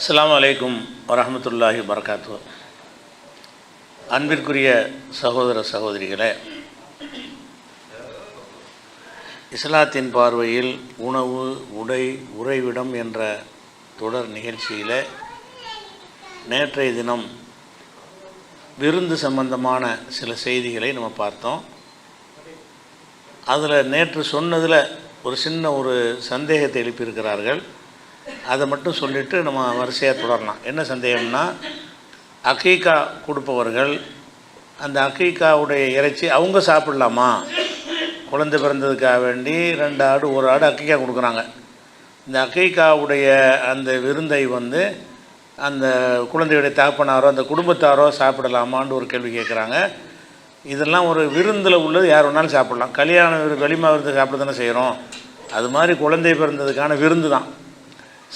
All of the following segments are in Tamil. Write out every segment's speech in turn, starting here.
அஸ்ஸலாமு அலைக்கும் வரஹ்மத்துல்லாஹி வபரகாத்துஹு. அன்பிற்குரிய சகோதர சகோதரிகளே, இஸ்லாத்தின் பார்வையில் உணவு, உடை, உறைவிடம் என்ற தொடர் நிகழ்ச்சியில் நேற்றைய தினம் விருந்து சம்பந்தமான சில செய்திகளை நம்ம பார்த்தோம். அதில் நேற்று சொன்னதில் ஒரு சின்ன சந்தேகத்தை எழுப்பியிருக்கிறார்கள். அதை மட்டும் சொல்லிவிட்டு நம்ம வரிசையாக தொடரலாம். என்ன சந்தேகம்னா, அக்கீகா கொடுப்பவர்கள் அந்த அக்கீகாவுடைய இறைச்சி அவங்க சாப்பிடலாமா? குழந்தை பிறந்ததுக்காக வேண்டி 2 ஆடு 1 ஆடு அக்கீகா கொடுக்குறாங்க. இந்த அக்கீகாவுடைய அந்த விருந்தை அந்த குழந்தையுடைய தகப்பனாரோ அந்த குடும்பத்தாரோ சாப்பிடலாமான்னு ஒரு கேள்வி கேட்குறாங்க. இதெல்லாம் ஒரு விருந்தில் உள்ளது, யார் வேணாலும் சாப்பிட்லாம். கல்யாண வெளிமா விருந்து சாப்பிட தானே செய்கிறோம். அது மாதிரி குழந்தை பிறந்ததுக்கான விருந்து தான்.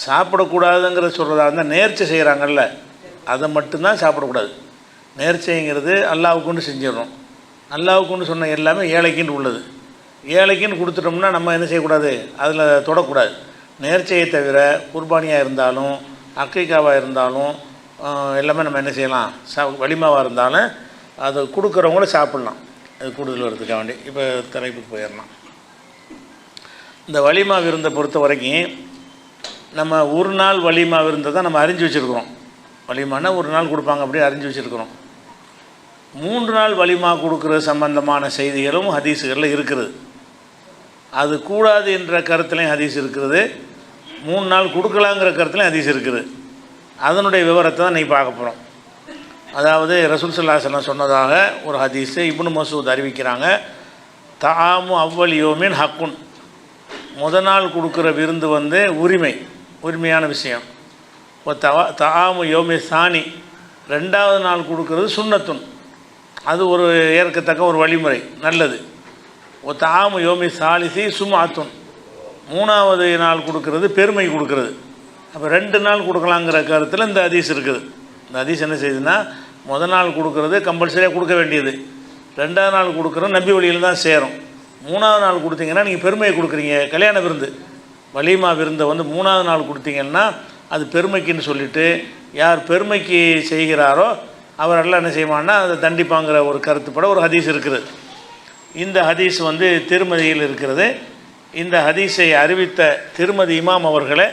சாப்பிடக்கூடாதுங்கிறத சொல்கிறதா இருந்தால் நேர்ச்சை செய்கிறாங்கல்ல, அதை மட்டும்தான் சாப்பிடக்கூடாது. நேர்ச்சைங்கிறது அல்லாவுக்குன்னு செஞ்சிடறோம். அல்லாவுக்குன்னு சொன்ன எல்லாமே ஏழைக்குன்னு உள்ளது. ஏழைக்குன்னு கொடுத்துட்டோம்னா நம்ம என்ன செய்யக்கூடாது, அதில் தொடக்கூடாது. நேர்ச்சையை தவிர குர்பானியாக இருந்தாலும் அக்கீகாவாக இருந்தாலும் எல்லாமே நம்ம என்ன செய்யலாம், வலிமாவாக இருந்தாலும் அதை கொடுக்குறவங்களும் சாப்பிட்லாம். அது கூடுதல் வரதுக்காக வேண்டி இப்போ தலைப்புக்கு போயிடலாம். இந்த வலிமா விருந்தை பொறுத்த வரைக்கும் நம்ம ஒரு நாள் வலிமா விருந்தை தான் நம்ம அறிஞ்சு வச்சுருக்கிறோம். வலிமானா ஒரு நாள் கொடுப்பாங்க, அப்படியே அறிஞ்சு வச்சுருக்கிறோம். 3 நாள் வலிமா கொடுக்குற சம்பந்தமான செய்திகளும் ஹதீஸுகளில் இருக்குது. அது கூடாது என்ற கருத்துலையும் ஹதீஸ் இருக்குது, 3 நாள் கொடுக்கலாங்கிற கருத்துலையும் ஹதீஸ் இருக்குது. அதனுடைய விவரத்தை தான் இன்றைக்கி பார்க்க போகிறோம். அதாவது ரசூல் ஸல்லல்லாஹு அலைஹி வஸல்லம் சொன்னதாக ஒரு ஹதீஸு இப்னு மஸ்ஊத் அறிவிக்கிறாங்க. தஆமு அவ்வல் யோமின் ஹக்குன், முதல் நாள் கொடுக்குற விருந்து உரிமையான விஷயம். தஆமு யோமி சானி, 2வது நாள் கொடுக்குறது சுன்னத்துன், அது ஒரு ஏற்கத்தக்க ஒரு வழிமுறை, நல்லது. தஆமு யோமி சாலிசி சும்அத்துன், 3வது நாள் கொடுக்குறது பெருமை கொடுக்குறது. அப்போ 2 நாள் கொடுக்கலாங்கிற கருத்தில் இந்த ஹதீஸ் இருக்குது. இந்த ஹதீஸ் என்ன செய்யுதுன்னா, முதல் நாள் கொடுக்குறது கம்பல்சரியாக கொடுக்க வேண்டியது, 2வது நாள் கொடுக்குறது நபி வழியில் தான் சேரும். 3வது நாள் கொடுத்தீங்கன்னா நீங்கள் பெருமையை கொடுக்குறீங்க. கல்யாண விருந்து வலிமா விருந்தை 3வது நாள் கொடுத்தீங்கன்னா அது பெருமைக்குன்னு சொல்லிவிட்டு யார் பெருமைக்கு செய்கிறாரோ அவரெல்லாம் என்ன செய்வான்னா அதை தண்டிப்பாங்கிற ஒரு கருத்துப்பட ஒரு ஹதீஸ் இருக்குது. இந்த ஹதீஸ் திருமதியில் இருக்கிறது. இந்த ஹதீஸை அறிவித்த திருமதி இமாம் அவர்களை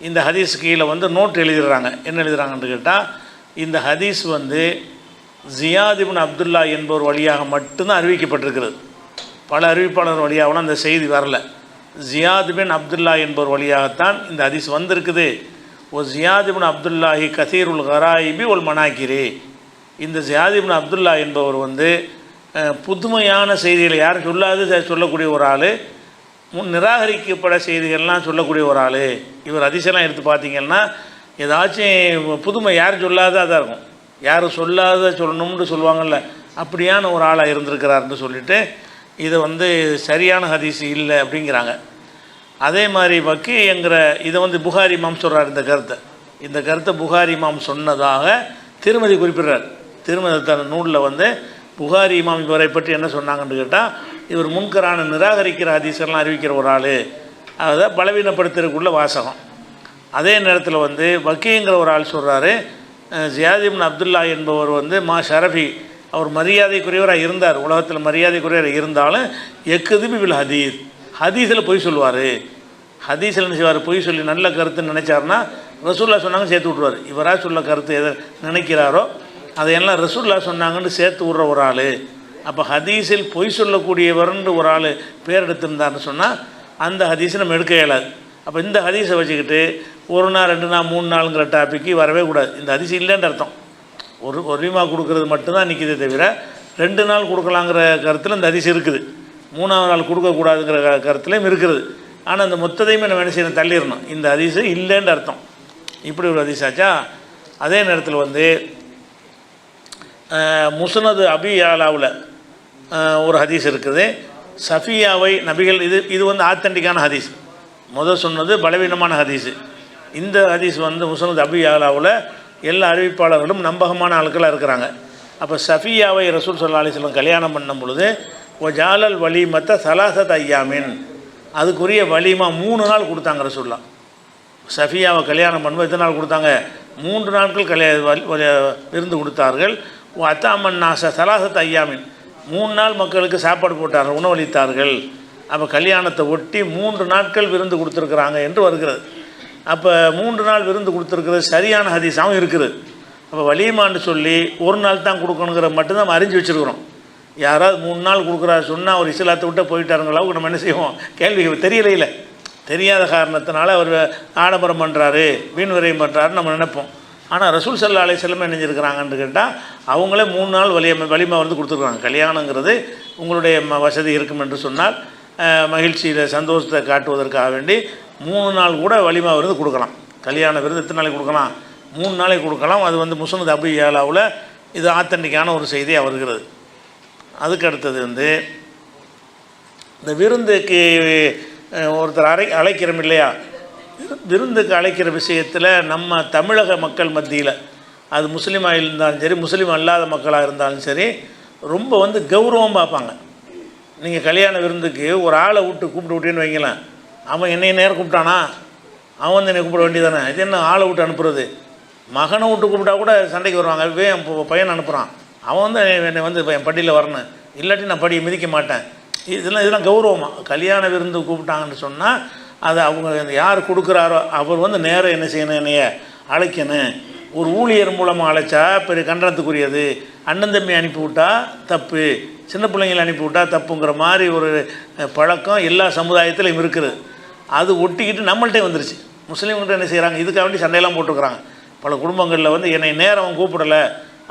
இந்த ஹதீஸ் கீழே நோட் எழுதிடுறாங்க. என்ன எழுதுகிறாங்கன்னு கேட்டால், இந்த ஹதீஸ் ஜியாத் இப்னு அப்துல்லா என்பவர் வழியாக மட்டும்தான் அறிவிக்கப்பட்டிருக்கிறது. பல அறிவிப்பாளர் வழியாகலாம் அந்த செய்தி வரல. ஜியாத் பின் அப்துல்லா என்பவர் வழியாகத்தான் இந்த ஹதீஸ் வந்திருக்குது. ஜியாத் இப்னு அப்துல்லாஹி கசீருல் கராயிபி ஒல் மனாக்கிரே, இந்த ஜியாத் இப்னு அப்துல்லா என்பவர் புதுமையான செய்திகளை யாரும் சொல்லக்கூடிய ஒரு ஆள், நிராகரிக்கப்பட செய்திகள்லாம் சொல்லக்கூடிய ஒரு ஆள். இவர் ஹதீஸெல்லாம் எடுத்து பார்த்தீங்கன்னா ஏதாச்சும் புதுமை யாரும் சொல்லாததாக இருக்கும், யாரும் சொல்லாத சொல்லணும்னு சொல்லுவாங்கள்ல, அப்படியான ஒரு ஆளாக இருந்திருக்கிறார்னு சொல்லிவிட்டு இதை சரியான ஹதீஸ் இல்லை அப்படிங்கிறாங்க. அதே மாதிரி வக்கீங்கிற இதை புகாரி இமாம் சொல்கிறார். இந்த கருத்தை புகாரி இமாம் சொன்னதாக திருமதி குறிப்பிடுறார். திருமதி தன் நூலில் புகாரி இமாம் இவரை பற்றி என்ன சொன்னாங்கன்னு கேட்டால், இவர் முன்கரான நிராகரிக்கிற ஹதீஸெல்லாம் அறிவிக்கிற ஒரு ஆள், அதை பலவீனப்படுத்துறதுக்குள்ள வாசகம். அதே நேரத்தில் வக்கீங்கிற ஒரு ஆள் சொல்கிறாரு, ஜியாத் இப்னு அப்துல்லா என்பவர் மா ஷரஃபி, அவர் மரியாதைக்குரியவராக இருந்தார், உலகத்தில் மரியாதைக்குரியவராக இருந்தாலும் எக்குதுபி வில் ஹதீஸில் பொய் சொல்லுவார். ஹதீஸில் என்ன செய்வார், பொய் சொல்லி நல்ல கருத்துன்னு நினச்சாருன்னா ரசூல்லா சொன்னாங்க சேர்த்து விட்ருவார். இவராக சொல்ல கருத்து எதை நினைக்கிறாரோ அதையெல்லாம் ரசூல்லா சொன்னாங்கன்னு சேர்த்து விட்ற ஒரு ஆள். அப்போ ஹதீஸில் பொய் சொல்லக்கூடியவர்னு ஒரு ஆள் பேர் எடுத்திருந்தார்னு சொன்னால் அந்த ஹதீஸை நம்ம எடுக்க இயலாது. அப்போ இந்த ஹதீஸை வச்சுக்கிட்டு 1 நாள் 2 நாள் 3 நாளுங்கிற டாப்பிக்கு வரவே கூடாது. இந்த ஹதீஸ் இல்லைன்ற அர்த்தம். ஒரு வலிமா கொடுக்கறது மட்டும்தான் நிற்கிதே தவிர 2 நாள் கொடுக்கலாங்கிற கருத்தில் இந்த ஹதீஸ் இருக்குது, 3வது நாள் கொடுக்கக்கூடாதுங்கிற கருத்துலையும் இருக்குது. ஆனால் அந்த மொத்தத்தையுமே நம்ம என்ன செய்யணும், தள்ளிடணும். இந்த ஹதீஸு இல்லைன்ற அர்த்தம். இப்படி ஒரு ஹதீஸ் ஆச்சா. அதே நேரத்தில் முஸ்னது அபி யாலாவில் ஒரு ஹதீஸ் இருக்குது. சஃபியாவை நபிகள், இது ஆத்தென்டிக்கான ஹதீஸ். முதல் சொன்னது பலவீனமான ஹதீஸு. இந்த ஹதீஸ் முஸ்னது அபி யாலாவில் எல்லா அறிவிப்பாளர்களும் நம்பகமான ஆட்களாக இருக்கிறாங்க. அப்போ சஃபியாவை ரசூல் ஸல்லல்லாஹு அலைஹி வஸல்லம் கல்யாணம் பண்ணும் பொழுது ஜாலல் வலிமத்த சலாசத் ஐயாமின், அதுக்குரிய வலிமா 3 நாள் கொடுத்தாங்க ரசூலுல்லாஹ். சஃபியாவை கல்யாணம் பண்ணும்போது எத்தனை நாள் கொடுத்தாங்க? 3 நாட்கள் விருந்து கொடுத்தார்கள். அத்தாமன் நாச சலாசத் ஐயாமின் 3 நாள் மக்களுக்கு சாப்பாடு போட்டார்கள், உணவளித்தார்கள். அப்போ கல்யாணத்தை ஒட்டி 3 நாட்கள் விருந்து கொடுத்துருக்குறாங்க என்று வருகிறது. அப்போ 3 நாள் விருந்து கொடுத்துருக்கிறது சரியான ஹதீஸாகவும் இருக்குது. அப்போ வலிமான்னு சொல்லி 1 நாள் தான் கொடுக்கணுங்கிற மட்டும்தான் நம்ம அறிஞ்சு வச்சுருக்குறோம். யாராவது 3 நாள் கொடுக்குறாரு சொன்னால் அவர் இஸ்லாத்தை விட்டு போயிட்டாருங்களா நம்ம என்ன செய்வோம்? கேள்வி தெரியல, தெரியாத காரணத்தினால அவர் ஆடம்பரம் பண்ணுறாரு, வீண் விரயம் பண்ணுறாருன்னு நம்ம நினைப்போம். ஆனால் ரசூல் ஸல்லல்லாஹு அலைஹி வஸல்லம் என்ன செஞ்சுருக்கிறாங்கன்னு கேட்டால் அவங்களே 3 நாள் வலிமா வந்து கொடுத்துருக்குறாங்க. கல்யாணங்கிறது உங்களுடைய வசதி இருக்கும் என்று சொன்னால் மகிழ்ச்சியில் சந்தோஷத்தை காட்டுவதற்காக வேண்டி 3 நாள் கூட வலிமா விருந்து கொடுக்கலாம். கல்யாண விருந்து எத்தனை நாளைக்கு கொடுக்கலாம்? 3 நாளைக்கு கொடுக்கலாம். அது வந்து முஸ்னத் அபூ யஅலாவில் இது ஆத்தன்டிக்கான ஒரு செய்தியாக வருகிறது. அதுக்கு அடுத்தது வந்து இந்த விருந்துக்கு ஒருத்தர் அழைக்கிறோம் இல்லையா, விருந்துக்கு அழைக்கிற விஷயத்தில் நம்ம தமிழக மக்கள் மத்தியில் அது முஸ்லீமாக இருந்தாலும் சரி, முஸ்லீம் அல்லாத மக்களாக இருந்தாலும் சரி, ரொம்ப வந்து கௌரவம் பார்ப்பாங்க. நீங்கள் கல்யாண விருந்துக்கு ஒரு ஆளை கூப்பிட்டு விட்டேன்னு வைங்களேன், அவன் என்னை நேரம் கூப்பிட்டானா, அவன் வந்து என்னை கூப்பிட வேண்டியதானே, இது என்ன ஆளை விட்டு அனுப்புறது? மகனை விட்டு கூப்பிட்டா கூட சண்டைக்கு வருவாங்க. என் பையனை அனுப்புகிறான், அவன் வந்து என்னை வந்து என் படியில் வரணும், இல்லாட்டி நான் படியை மிதிக்க மாட்டேன். இதெல்லாம் கௌரவமாக. கல்யாண விருந்து கூப்பிட்டாங்கன்னு சொன்னால் அதை அவங்க யார் கொடுக்குறாரோ அவர் வந்து நேரம் என்ன செய்யணும், என்னைய அழைக்கணும். ஒரு ஊழியர் மூலமாக அழைச்சா பெரிய கண்டனத்துக்குரியது. அண்ணன் தம்பி அனுப்பிவிட்டா தப்பு, சின்ன பிள்ளைங்களை அனுப்பிவிட்டா தப்புங்கிற மாதிரி ஒரு பழக்கம் எல்லா சமுதாயத்திலையும் இருக்குது. அது ஒட்டிக்கிட்டு நம்மள்கிட்டே வந்துருச்சு. முஸ்லீம்கிட்ட என்ன செய்கிறாங்க, இதுக்காக வேண்டி சண்டையெல்லாம் போட்டுருக்குறாங்க. பல குடும்பங்களில் வந்து என்னை நேரம் கூப்பிடலை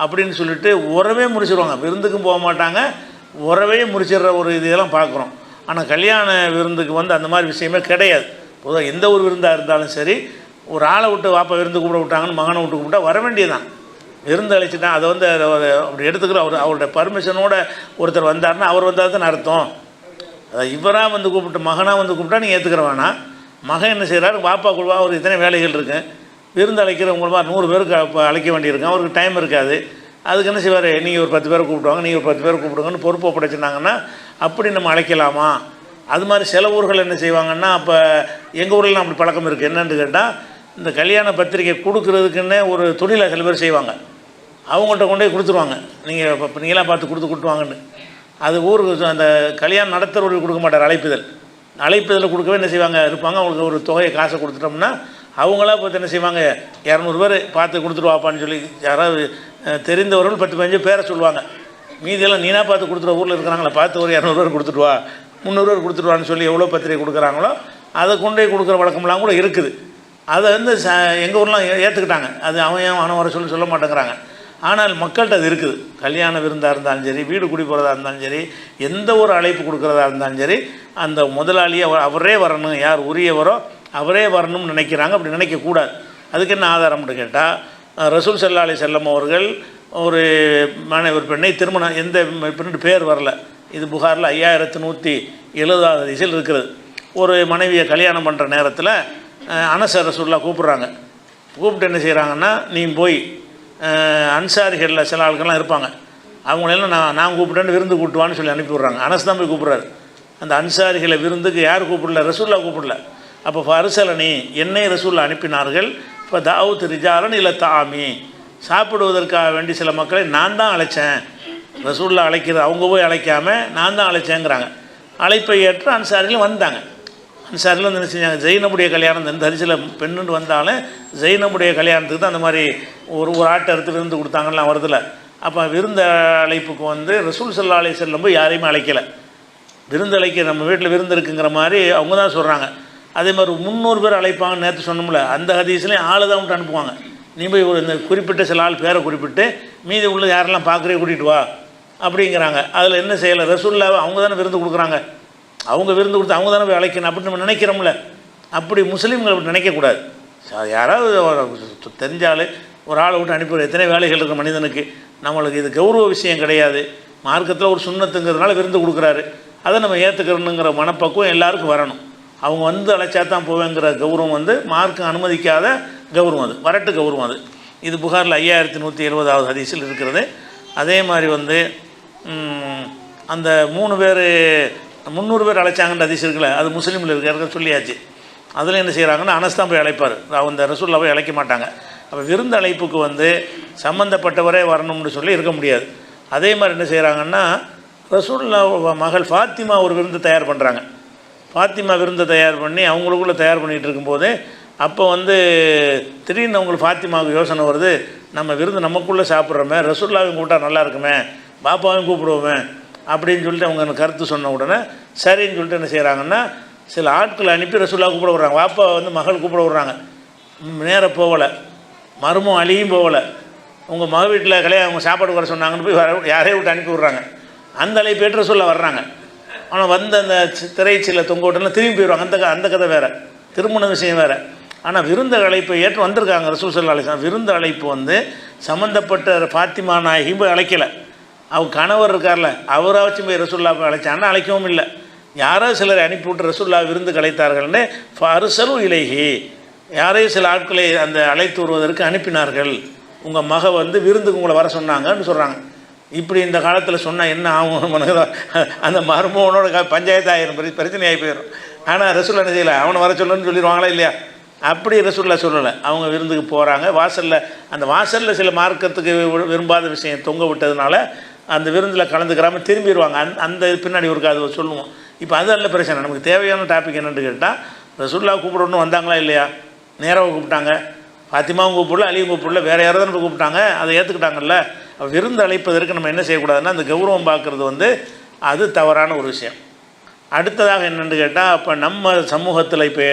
அப்படின்னு சொல்லிட்டு உறவே முறிச்சிடுவாங்க. விருந்துக்கும் போக மாட்டாங்க, உறவே முறிச்சிடுற ஒரு இதெல்லாம் பார்க்குறோம். ஆனால் கல்யாண விருந்துக்கு வந்து அந்த மாதிரி விஷயமே கிடையாது. பொதுவாக எந்த ஒரு விருந்தாக இருந்தாலும் சரி, ஒரு ஆளை விட்டு வாப்பா விருந்து கூப்பிட விட்டாங்கன்னு மகனை விட்டு கூப்பிட்டா வர வேண்டியதுதான். விருந்து அழைச்சிட்டான் அதை வந்து அப்படி எடுத்துக்கிற அவருடைய பர்மிஷனோட ஒருத்தர் வந்தார்னா அவர் வந்தால் தான் அர்த்தம். அதை இவராக வந்து கூப்பிட்டு மகனாக வந்து கூப்பிட்டா நீங்கள் ஏற்றுக்கிற வேணாம். மகன் என்ன செய்கிறாரு, வாப்பா குழுவா ஒரு இத்தனை வேலைகள் இருக்குது, விருந்து அழைக்கிறவங்க மாதிரி 100 பேருக்கு அழைக்க வேண்டியிருக்கும், அவருக்கு டைம் இருக்காது. அதுக்கு என்ன செய்வார், நீங்கள் ஒரு 10 பேரை கூப்பிடுவாங்க, நீங்கள் ஒரு 10 பேரை கூப்பிடுங்கன்னு பொறுப்பு ஒப்படைச்சிருந்தாங்கன்னா அப்படி நம்ம அழைக்கலாமா? அது மாதிரி சில ஊர்கள் என்ன செய்வாங்கன்னா, அப்போ எங்கள் ஊரில் அப்படி பழக்கம் இருக்குது. என்னென்னு கேட்டால், இந்த கல்யாண பத்திரிக்கை கொடுக்குறதுக்குன்னே ஒரு தொழிலை சில பேர் செய்வாங்க. அவங்கள்ட்ட கொண்டு போய் கொடுத்துருவாங்க, நீங்கள் இப்போ நீங்களாம் பார்த்து கொடுத்துவாங்கன்னு. அது ஊருக்கு அந்த கல்யாணம் நடத்துகிறவர்கள் கொடுக்க மாட்டார். அழைப்புதல் கொடுக்கவே என்ன செய்வாங்க இருப்பாங்க. அவங்களுக்கு ஒரு தொகையை காசை கொடுத்துட்டோம்னா அவங்களா பார்த்து என்ன செய்வாங்க, 200 பேர் பார்த்து கொடுத்துருவாப்பான்னு சொல்லி யாராவது தெரிந்தவர்கள் 10-15 பேரை சொல்லுவாங்க. மீதியெல்லாம் நீனா பார்த்து கொடுத்துருவா, ஊரில் இருக்கிறாங்களா பார்த்து ஒரு 200 பேர் கொடுத்துட்டுவா, 300 பேர் கொடுத்துட்டுவான்னு சொல்லி எவ்வளோ பத்திரிகை கொடுக்குறாங்களோ அதை கொண்டு போய் கொடுக்குற வழக்கம்லாம் கூட இருக்குது. அதை வந்து எங்கள் ஊர்லாம் ஏற்றுக்கிட்டாங்க. அது அவன் வர சொல்ல மாட்டேங்கிறாங்க. ஆனால் மக்கள்கிட்ட அது இருக்குது. கல்யாண விருந்தாக இருந்தாலும் சரி, வீடு குடி போகிறதா இருந்தாலும் சரி, எந்த ஒரு அழைப்பு கொடுக்குறதா இருந்தாலும் சரி, அந்த முதலாளியை அவரே வரணும், யார் உரியவரோ அவரே வரணும்னு நினைக்கிறாங்க. அப்படி நினைக்கக்கூடாது. அதுக்கு என்ன ஆதாரம்னு கேட்டால், ரசூல் ஸல்லல்லாஹு அலைஹி வஸல்லம் அவர்கள் ஒரு பெண்ணை திருமணம், எந்த பெண்ணு பேர் வரல, இது புகாரில் 5170 ஹதீஸில் இருக்கிறது. ஒரு மனைவியை கல்யாணம் பண்ணுற நேரத்தில் அனஸ் ரசூலுல்லாஹ் கூப்பிட்றாங்க. கூப்பிட்டு என்ன செய்கிறாங்கன்னா, நீ போய் அன்சாரிகளில் சில ஆட்கள்லாம் இருப்பாங்க, அவங்களெல்லாம் நான் கூப்பிட்டேன்னு விருந்து கூட்டுவான்னு சொல்லி அனுப்பி விட்றாங்க. அனஸ் தான் போய் கூப்பிட்றாரு. அந்த அன்சாரிகளை விருந்துக்கு யார் கூப்பிடல, ரசூலுல்லாஹ் கூப்பிடல. அப்போ ஃபர்சலனி, என்னை ரசூலுல்லாஹ் அனுப்பினார்கள். இப்போ தாவூத் ரிஜாலன் இல்லை தாமி, சாப்பிடுவதற்காக வேண்டி சில மக்களை நான் தான் அழைச்சேன். ரசூலுல்லாஹ் அழைக்கிறது அவங்க போய் அழைக்காமல் நான் தான் அழைச்சேங்கிறாங்க. அழைப்பை ஏற்று அன்சாரிகள் வந்தாங்க. அன்சாரிகள் வந்து என்ன செஞ்சாங்க, ஜெயினபுடைய கல்யாணம், இந்த ஹதீஸில் பெண்ணுன்னு வந்தாலும் ஜெயினபுடைய கல்யாணத்துக்கு தான் அந்த மாதிரி ஒரு ஆட்டை அறுத்து விருந்து கொடுத்தாங்கலாம் வருதில்ல. அப்போ விருந்து அழைப்புக்கு வந்து ரசூல் ஸல்லல்லாஹு அலைஹி வஸல்லம் போய் யாரையுமே அழைக்கலை. விருந்து அழைக்க நம்ம வீட்டில் விருந்து இருக்குங்கிற மாதிரி அவங்க தான் சொல்கிறாங்க. அதே மாதிரி 300 பேர் அழைப்பாங்கன்னு நேற்று சொன்னோம்ல, அந்த ஹதீஸ்லேயும் ஆள் தான் விட்டு அனுப்புவாங்க. நீ போய் ஒரு இந்த குறிப்பிட்ட சில ஆள் பேரை குறிப்பிட்டு மீதி உள்ள யாரெல்லாம் பார்க்குறே கூட்டிகிட்டு வா அப்படிங்கிறாங்க. அதில் என்ன செய்யலை, ரசூலுல்லாஹ் அவங்க தானே விருந்து கொடுக்குறாங்க, அவங்க விருந்து கொடுத்து அவங்க தானே போய் அழைக்கணும் அப்படின்னு நம்ம நினைக்கிறோம்ல. அப்படி முஸ்லீம்கள் அப்படி நினைக்கக்கூடாது. யாராவது தெரிஞ்சாலே ஒரு ஆளை விட்டு அனுப்பி எத்தனை வேலைகள் இருக்கிற மனிதனுக்கு, நம்மளுக்கு இது கௌரவ விஷயம் கிடையாது. மார்க்கத்தில் ஒரு சுண்ணத்துங்கிறதுனால விருந்து கொடுக்குறாரு, அதை நம்ம ஏற்றுக்கிறணுங்கிற மனப்பக்குவம் எல்லாருக்கும் வரணும். அவங்க வந்து அழைச்சா தான் போவேங்கிற கௌரவம் வந்து மார்க்கம் அனுமதிக்காத கௌரவம், அது வரட்டு கௌரவம். அது இது புகாரில் 5170 ஹதீஸில் இருக்கிறது. அதே மாதிரி வந்து அந்த 300 பேர் அழைச்சாங்கன்ற ஹதீஸ் இருக்குல்ல, அது முஸ்லீமில் இருக்கிறத சொல்லியாச்சு. அதில் என்ன செய்கிறாங்கன்னா அனஸ் தான் போய் அழைப்பார், அந்த ரசூலுல்லாஹ் போய் அழைக்க மாட்டாங்க. அப்போ விருந்து அழைப்புக்கு வந்து சம்மந்தப்பட்டவரே வரணும்னு சொல்லி இருக்க முடியாது. அதே மாதிரி என்ன செய்கிறாங்கன்னா ரசூலுல்லாஹ் மகள் ஃபாத்திமா ஒரு விருந்து தயார் பண்ணுறாங்க. ஃபாத்திமா விருந்தை தயார் பண்ணி அவங்களுக்குள்ளே தயார் பண்ணிகிட்டு இருக்கும்போது அப்போ வந்து திடீர்னு அவங்களுக்கு ஃபாத்திமாவுக்கு யோசனை வருது, நம்ம விருந்து நமக்குள்ளே சாப்பிட்றோமே, ரசூலுல்லாஹையும் கூப்பிட்டா நல்லா இருக்குமே, பாப்பாவையும் கூப்பிடுவோமே அப்படின்னு சொல்லிட்டு அவங்க கருத்து சொன்ன உடனே சரின்னு சொல்லிட்டு என்ன செய்கிறாங்கன்னா சில ஆட்களை அனுப்பி ரசூலுல்லாஹ் கூப்பிட விட்றாங்க. பாப்பா வந்து மகள் கூப்பிட விட்றாங்க. நேராக போகலை, மருமம் அழியும் போகலை. உங்கள் மக வீட்டில் அவங்க சாப்பாடு வர சொன்னாங்கன்னு போய் யாரையும் விட்டு அனுப்பி விட்றாங்க. அந்த அழைப்பு ஏற்ற சொல்ல வர்றாங்க. ஆனால் வந்து அந்த திரைச்சியில் தொங்க விட்டெல்லாம் திரும்பி போயிடுவாங்க. அந்த கதை வேறு, திருமண விஷயம் வேறு. ஆனால் விருந்து அழைப்பை ஏற்று வந்திருக்காங்க ரசூல் ஸல்லல்லாஹு அலைஹி வஸல்லம். விருந்து அழைப்பு வந்து சம்மந்தப்பட்ட ஃபாத்திமா நாயகியும் போய் அழைக்கலை. அவங்க கணவர் இருக்கார்ல, அவராச்சும் போய் ரசூலுல்லாஹ் போய் அழைச்சாங்கன்னா அழைக்கவும் இல்லை. யாரோ சிலரை அனுப்பிவிட்டு ரசூலுல்லாஹ் விருந்துக்கு அழைத்தார்கள்னு ஃபர்சலு இலைஹி, யாரையும் சில ஆட்களை அந்த அழைத்து வருவதற்கு அனுப்பினார்கள். உங்கள் மக வந்து விருந்துக்கு உங்களை வர சொன்னாங்கன்னு சொல்கிறாங்க. இப்படி இந்த காலத்தில் சொன்னால் என்ன ஆகும்? அந்த மருமகனோட பஞ்சாயத்து ஆயிரும், பிரச்சனை ஆகி போயிடும். ஆனால் ரசூலுல்லாஹ் என்ன செய்யலை, அவனை வர சொல்லணும்னு சொல்லிடுவாங்களா இல்லையா? அப்படி ரசூலுல்லாஹ் சொல்லலை. அவங்க விருந்துக்கு போகிறாங்க. அந்த வாசலில் சில மார்க்கத்துக்கு விரும்பாத விஷயம் தொங்க விட்டதுனால அந்த விருந்தில் கலந்துக்கிறாமல் திரும்பிடுவாங்க. அந்த பின்னாடி ஒரு அது சொல்லுவோம். இப்போ அது நல்ல பிரச்சனை. நமக்கு தேவையான டாபிக் என்னென்னு கேட்டால் ரசூலுல்லாஹ் கூப்பிடணும் வந்தாங்களா இல்லையா? நேராக கூப்பிட்டாங்க, ஃபாத்திமாவும் கூப்பிடல, அலியும் கூப்பிடல, வேறு யாராவது கூப்பிட்டாங்க, அதை ஏற்றுக்கிட்டாங்கல்ல. விருந்து அழைப்பதற்கு நம்ம என்ன செய்யக்கூடாதுன்னா அந்த கௌரவம் பார்க்குறது வந்து அது தவறான ஒரு விஷயம். அடுத்ததாக என்னென்னு கேட்டால் இப்போ நம்ம சமூகத்தில் இப்போ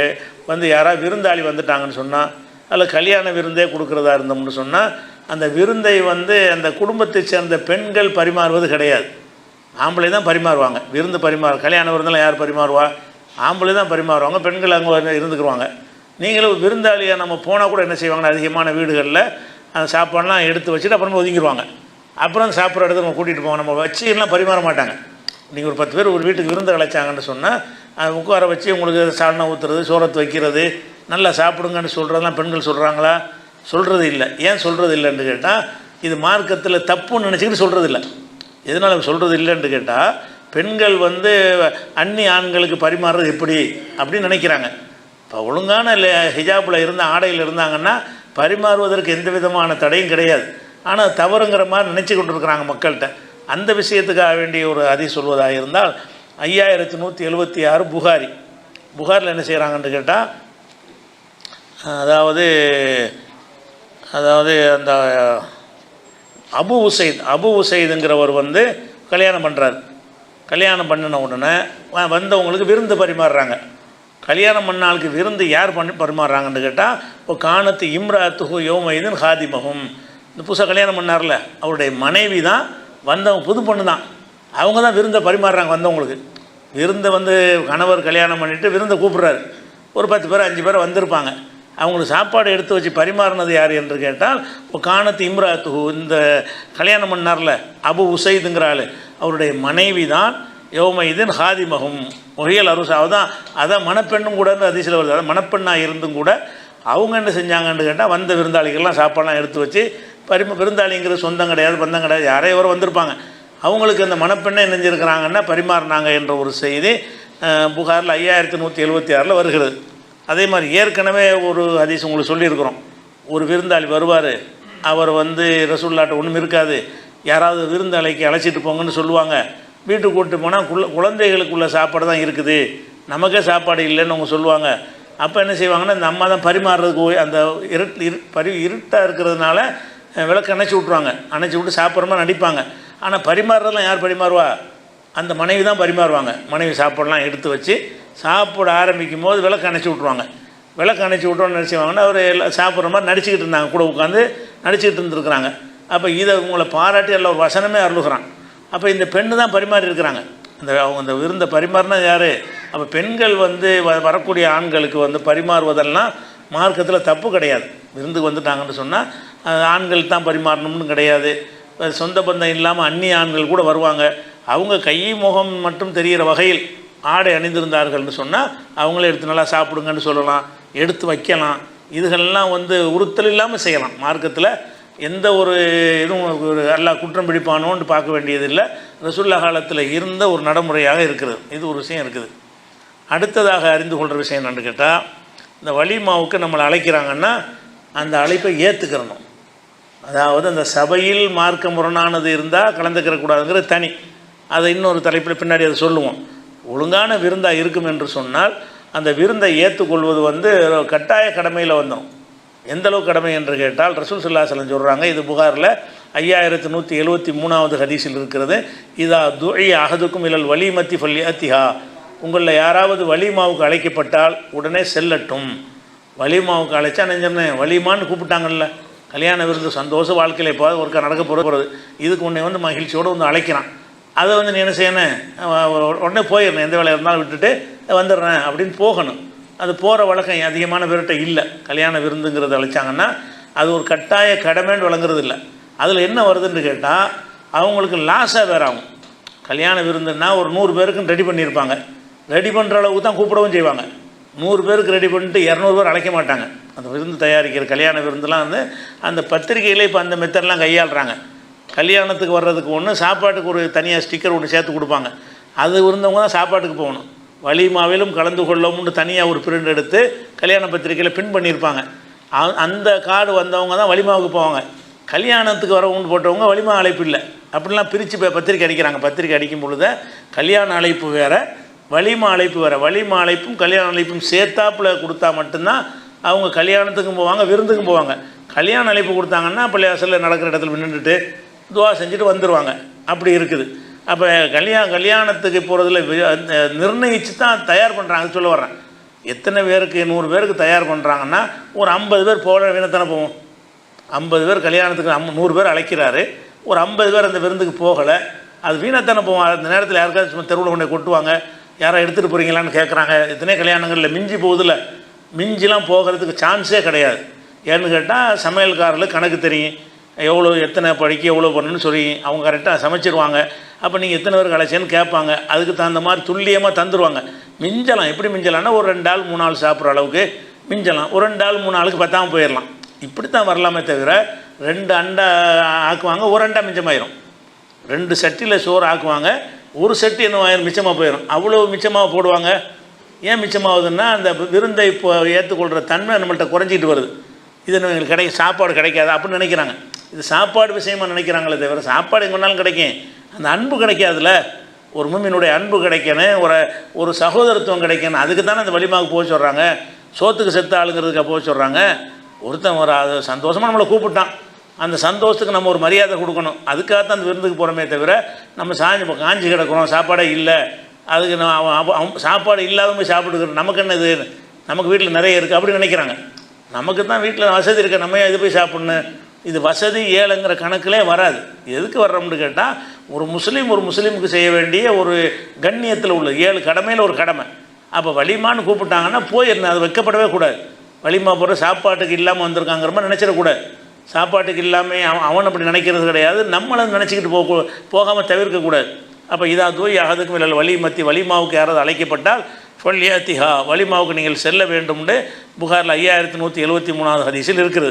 வந்து யாராவது விருந்தாளி வந்துட்டாங்கன்னு சொன்னால், அதில் கல்யாண விருந்தே கொடுக்குறதா இருந்தோம்னு சொன்னால் அந்த விருந்தை வந்து அந்த குடும்பத்தை சேர்ந்த பெண்கள் பரிமாறுவது கிடையாது, ஆம்பளை தான் பரிமாறுவாங்க. விருந்து கல்யாண விருந்தெல்லாம் யார் பரிமாறுவா? ஆம்பளை தான் பரிமாறுவாங்க, பெண்கள் அங்கே இருந்துக்குருவாங்க. நீங்களும் விருந்தாளியாக நம்ம போனால் கூட என்ன செய்வாங்கன்னா அதிகமான வீடுகளில் அந்த சாப்பாடெலாம் எடுத்து வச்சுட்டு அப்புறமா ஒதுங்கிடுவாங்க. அப்புறம் சாப்பிட்ற இடத்துல நம்ம கூட்டிகிட்டு போவோம். நம்ம வச்சு எல்லாம் பரிமாற மாட்டாங்க. நீங்கள் ஒரு 10 பேர் ஒரு வீட்டுக்கு விருந்து அழைச்சாங்கன்னு சொன்னால் அது உட்கார வச்சு உங்களுக்கு சால்னா ஊற்றுறது, சோறத்து வைக்கிறது, நல்லா சாப்பிடுங்கன்னு சொல்கிறதெல்லாம் பெண்கள் சொல்கிறாங்களா? சொல்கிறது இல்லை. ஏன் சொல்கிறது இல்லைன்னு கேட்டால் இது மார்க்கத்தில் தப்புன்னு நினச்சிக்கிட்டு சொல்கிறது இல்லை. எதனால் சொல்கிறது இல்லைன்னு கேட்டால் பெண்கள் வந்து அந்நிய ஆண்களுக்கு பரிமாறுறது எப்படி அப்படின்னு நினைக்கிறாங்க. இப்போ ஒழுங்கான ஹிஜாபில் இருந்த ஆடையில் இருந்தாங்கன்னா பரிமாறுவதற்கு எந்த விதமான தடையும் கிடையாது. ஆனால் தவறுங்கிற மாதிரி நினச்சி கொண்டு இருக்கிறாங்க மக்கள்கிட்ட. அந்த விஷயத்துக்காக வேண்டிய ஒரு ஹதீஸ் சொல்வதாக இருந்தால் 5176 புகாரில் என்ன செய்கிறாங்கன்னு கேட்டால் அதாவது அந்த அபு உசைதுங்கிறவர் வந்து கல்யாணம் பண்ணுறாரு. கல்யாணம் பண்ணின உடனே வந்தவங்களுக்கு விருந்து பரிமாறுறாங்க. கல்யாணம் பண்ண ஆளுக்கு விருந்து யார் பரிமாறுறாங்கன்னு கேட்டால் இப்போ காணத்து இம்ராத்துஹு யௌமைதின் ஹாதிமஹும், இந்த புதுசாக கல்யாணம் பண்ணார்ல அவருடைய மனைவி தான் வந்தவங்க, புது பொண்ணு தான், அவங்க தான் விருந்தை பரிமாறுறாங்க வந்தவங்களுக்கு. விருந்தை வந்து கணவர் கல்யாணம் பண்ணிவிட்டு விருந்தை கூப்பிட்றாரு. ஒரு 10 பேர் 5 பேர் வந்திருப்பாங்க. அவங்களுக்கு சாப்பாடு எடுத்து வச்சு பரிமாறினது யார் என்று கேட்டால் இப்போ காணத்து இம்ராத்துஹு, இந்த கல்யாணம் பண்ணார்ல அபு உசைதுங்கிற ஆள், அவருடைய மனைவி தான் யௌமைதின் ஹாதிமஹும் ஒஹியல் அருசாவை தான். அதான் மணப்பெண்ணும் கூட அதிசயில் வருது. அதான் மணப்பெண்ணாக இருந்தும் கூட அவங்க என்ன செஞ்சாங்கன்னு கேட்டால் வந்த விருந்தாளிகள்லாம் சாப்பாடெலாம் எடுத்து வச்சு விருந்தாளிங்கிறது சொந்தம் கிடையாது, பந்தம் கிடையாது, யாரையோ வந்திருப்பாங்க, அவங்களுக்கு அந்த மணப்பெண்ணை நினைஞ்சிருக்கிறாங்கன்னா பரிமாறினாங்க என்ற ஒரு செய்தி புகாரில் 5176 வருகிறது. அதே மாதிரி ஏற்கனவே ஒரு ஹதீஸ் உங்களுக்கு சொல்லியிருக்கிறோம். ஒரு விருந்தாளி வருவார், அவர் வந்து ரசூலுல்லாஹ்ட்ட ஒன்றும் இருக்காது, யாராவது விருந்தாளிக்கு அழைச்சிட்டு போங்கன்னு சொல்லுவாங்க. வீட்டுக்கு கூப்பிட்டு போனால் குழந்தைகளுக்குள்ள சாப்பாடு தான் இருக்குது, நமக்கே சாப்பாடு இல்லைன்னு அவங்க சொல்லுவாங்க. அப்போ என்ன செய்வாங்கன்னா இந்த அம்மா தான் பரிமாறுறதுக்கு அந்த இருட்டாக இருக்கிறதுனால விளக்கு அணைச்சி விட்ருவாங்க. அணைச்சி விட்டு சாப்பிட்ற மாதிரி நடிப்பாங்க. ஆனால் பரிமாறுறதெல்லாம் யார் பரிமாறுவா? அந்த மனைவி தான் பரிமாறுவாங்க. மனைவி சாப்பாடெலாம் எடுத்து வச்சு சாப்பிட ஆரம்பிக்கும் போது விளக்கு அணைச்சி விட்ருவாங்க. விளக்கு அணைச்சி விட்டோன்னு நினச்சிவாங்கன்னா அவர் எல்லாம் சாப்பிட்ற மாதிரி நடிச்சுக்கிட்டு இருந்தாங்க, கூட உட்காந்து நடிச்சுக்கிட்டு இருந்துருக்குறாங்க. அப்போ இதை உங்களை பாராட்டி எல்லாம் ஒரு வசனமே அருளுகிறான். அப்போ இந்த பெண்ணு தான் பரிமாறி இருக்கிறாங்க. அவங்க அந்த விருந்தை பரிமாறினா யார்? அப்போ பெண்கள் வந்து வரக்கூடிய ஆண்களுக்கு வந்து பரிமாறுவதெல்லாம் மார்க்கத்தில் தப்பு கிடையாது. விருந்துக்கு வந்துட்டாங்கன்னு சொன்னால் ஆண்கள் தான் பரிமாறணும்னு கிடையாது. சொந்த பந்தம் இல்லாமல் அந்நிய ஆண்கள் கூட வருவாங்க. அவங்க கை முகம் மட்டும் தெரிகிற வகையில் ஆடை அணிந்திருந்தார்கள்னு சொன்னால் அவங்களே எடுத்து நல்லா சாப்பிடுங்கன்னு சொல்லலாம், எடுத்து வைக்கலாம். இதுகள்லாம் வந்து உறுத்தல் இல்லாமல் செய்யலாம். மார்க்கத்தில் எந்த ஒரு இதுவும் ஒரு அல்லாஹ் குற்றம் பிடிப்பானோன்னு பார்க்க வேண்டியதில்லை. ரசூலுல்லாஹ் காலத்தில் இருந்த ஒரு நடைமுறையாக இருக்கிறது. இது ஒரு விஷயம் இருக்குது. அடுத்ததாக அறிந்து கொள்கிற விஷயம் என்னென்னு கேட்டால் இந்த வலிமாவுக்கு நம்மளை அழைக்கிறாங்கன்னா அந்த அழைப்பை ஏற்றுக்கிறணும். அதாவது அந்த சபையில் மார்க்க முரணானது இருந்தால் கலந்துக்கிறக்கூடாதுங்கிறது தனி, அதை இன்னொரு தலைப்பில் பின்னாடி அதை சொல்லுவோம். ஒழுங்கான விருந்தாக இருக்கும் என்று சொன்னால் அந்த விருந்தை ஏற்றுக்கொள்வது கட்டாய கடமையில் வந்தோம். எந்தளவு கடமை என்று கேட்டால் ரசூல் ஸல்லல்லாஹு அலைஹி வஸல்லம் சொல்கிறாங்க, இது புகாரில் 5173வது ஹதீஸில் இருக்கிறது. இதா துஇ அஹதுக்கும் இலல் வலிமத்தி ஃபல்யத்திஹா, உங்களில் யாராவது வலிமாவுக்கு அழைக்கப்பட்டால் உடனே செல்லட்டும். வலிமாவுக்கு அழைச்சா நெஞ்சம்னே வலிமான்னு கூப்பிட்டாங்கல்ல, கல்யாண விருந்து சந்தோஷ வாழ்க்கையில் இப்போ ஒருக்கா நடக்க போகிறது, இதுக்கு உன்னை மகிழ்ச்சியோடு அழைக்கிறான். அதை நீ என்ன செய்யணும், உடனே போயிடணும், எந்த வேலையாக இருந்தாலும் விட்டுட்டு வந்துடுறேன் அப்படின்னு போகணும். அது போகிற வழக்கம் அதிகமான பேர்கிட்ட இல்லை. கல்யாண விருந்துங்கிறது அழைச்சாங்கன்னா அது ஒரு கட்டாய கடமைன்னு வழங்குறது இல்லை. அதில் என்ன வருதுன்னு கேட்டால் அவங்களுக்கு லாஸாக வேறு ஆகும். கல்யாண விருந்துன்னா ஒரு 100 பேருக்குன்னு ரெடி பண்ணியிருப்பாங்க, ரெடி பண்ணுற அளவுக்கு தான் கூப்பிடவும் செய்வாங்க. 100 பேருக்கு ரெடி பண்ணிட்டு 200 பேர் அழைக்க மாட்டாங்க. அந்த விருந்து தயாரிக்கிற கல்யாண விருந்துலாம் அந்த பத்திரிகையில் இப்போ அந்த மெத்தட்லாம் கையாளுறாங்க. கல்யாணத்துக்கு வர்றதுக்கு ஒன்று, சாப்பாட்டுக்கு ஒரு தனியாக ஸ்டிக்கர் ஒன்று சேர்த்து கொடுப்பாங்க. அது இருந்தவங்க தான் சாப்பாட்டுக்கு போகணும். வலிமாவிலும் கலந்து கொள்ளவும்னு தனியாக ஒரு பிரிண்ட் எடுத்து கல்யாண பத்திரிக்கையில் பின் பண்ணியிருப்பாங்க. அந்த கார்டு வந்தவங்க தான் வலிமாவுக்கு போவாங்க. கல்யாணத்துக்கு வரவுன்னு போட்டவங்க வலிமா அழைப்பு இல்லை. அப்படிலாம் பிரித்து பத்திரிக்கை அடிக்கிறாங்க. பத்திரிக்கை அடிக்கும் பொழுது கல்யாண அழைப்பு வேறு, வலிமா அழைப்பு வேறு. வலிமா அழைப்பும் கல்யாண அழைப்பும் சேர்த்தாப்பில் கொடுத்தா மட்டும்தான் அவங்க கல்யாணத்துக்கும் போவாங்க, விருந்துக்கும் போவாங்க. கல்யாண அழைப்பு கொடுத்தாங்கன்னா பள்ளிவாசலில் நடக்கிற இடத்துல நின்றுட்டு துவா செஞ்சுட்டு வந்துடுவாங்க. அப்படி இருக்குது. அப்போ கல்யாணத்துக்கு போகிறதுல நிர்ணயித்து தான் தயார் பண்ணுறாங்க. சொல்ல வர்றேன், எத்தனை பேருக்கு 100 பேருக்கு தயார் பண்ணுறாங்கன்னா ஒரு 50 பேர் போகிற வீணத்தானே போவோம். 50 பேர் கல்யாணத்துக்கு 100 பேர் அழைக்கிறாரு, ஒரு 50 பேர் அந்த விருந்துக்கு போகலை, அது வீணத்தானே போவோம். அந்த நேரத்தில் யாருக்காவது சும்மா தெருவில் கொண்டு கொட்டுவாங்க, யாராவது எடுத்துகிட்டு போகிறீங்களான்னு கேட்குறாங்க. எத்தனை கல்யாணங்களில் மிஞ்சி போகுதில்ல, மிஞ்சிலாம் போகிறதுக்கு சான்ஸே கிடையாது. ஏன்னு கேட்டால் சமையல்காரர்களுக்கு கணக்கு தெரியும், எவ்வளோ எத்தனை படிக்க எவ்வளோ பண்ணணும்னு சொல்லி அவங்க கரெக்டாக சமைச்சிருவாங்க. அப்போ நீங்கள் எத்தனை பேருக்கு அழைச்சேன்னு கேட்பாங்க. அதுக்கு தகுந்த மாதிரி துல்லியமாக தந்துடுவாங்க. மிஞ்சலாம், எப்படி மிஞ்சலாம்னா ஒரு 2 ஆள் 3 ஆள் சாப்பிட்ற அளவுக்கு மிஞ்சலாம். ஒரு 2 ஆள் 3 ஆளுக்கு பத்தாமல் போயிடலாம். இப்படி தான் வரலாமே தவிர 2 அண்டா ஆக்குவாங்க, ஒரு அண்டா மிச்சமாயிரும். 2 சட்டியில் சோறு ஆக்குவாங்க, ஒரு சட்டி என்ன மிச்சமாக போயிடும். அவ்வளோ மிச்சமாக போடுவாங்க. ஏன் மிச்சமாகுதுன்னா அந்த விருந்தை இப்போ ஏற்றுக்கொள்கிற தன்மை நம்மள்கிட்ட குறைஞ்சிட்டு வருது. இது எங்களுக்கு சாப்பாடு கிடைக்காது அப்படின்னு நினைக்கிறாங்க. இது சாப்பாடு விஷயமாக நினைக்கிறாங்களே தவிர சாப்பாடு எங்கே வேணாலும் கிடைக்கும், அந்த அன்பு கிடைக்காதுல்ல. ஒரு மூமினுடைய அன்பு கிடைக்கணும், ஒரு சகோதரத்துவம் கிடைக்கணும். அதுக்கு தானே அந்த வலிமாவுக்கு போக சொல்கிறாங்க, சோத்துக்கு செத்த ஆளுங்கிறதுக்காக போக சொல்கிறாங்க. ஒருத்தன் அது சந்தோஷமாக நம்மளை கூப்பிட்டான், அந்த சந்தோஷத்துக்கு நம்ம ஒரு மரியாதை கொடுக்கணும். அதுக்காகத்தான் அந்த விருந்துக்கு போகிறோமே தவிர நம்ம காஞ்சி கிடக்கிறோம், சாப்பாடே இல்லை, அதுக்கு சாப்பாடு இல்லாத போய் சாப்பிட்டுக்கிறோம், நமக்கு என்ன இது, நமக்கு வீட்டில் நிறைய இருக்குது அப்படி நினைக்கிறாங்க. நமக்கு தான் வீட்டில் வசதி இருக்குது, நம்ம இது போய் சாப்பிட்ணும். இது வசதி ஏழைங்கிற கணக்கிலே வராது. எதுக்கு வர்றோம்னு கேட்டால் ஒரு முஸ்லீமுக்கு செய்ய வேண்டிய ஒரு கண்ணியத்தில் உள்ள 7 கடமையில் ஒரு கடமை. அப்போ வலிமான்னு கூப்பிட்டாங்கன்னா போயிருந்தேன், அது வைக்கப்படவே கூடாது. வலிமா போகிற சாப்பாட்டுக்கு இல்லாமல் வந்திருக்காங்கிற மாதிரி நினச்சிடக்கூடாது. சாப்பாட்டுக்கு இல்லாமல் அவன் அப்படி நினைக்கிறது கிடையாது, நம்மளும் நினச்சிக்கிட்டு போகாமல் தவிர்க்கக்கூடாது. அப்போ இதா தூய் அகதுக்கும் இல்லை வலிமாவுக்கு யாராவது அழைக்கப்பட்டால் ஃபல்யத்திஹா, வலிமாவுக்கு நீங்கள் செல்ல வேண்டும்னு புகாரில் 5173வது ஹதீஸில் இருக்குது.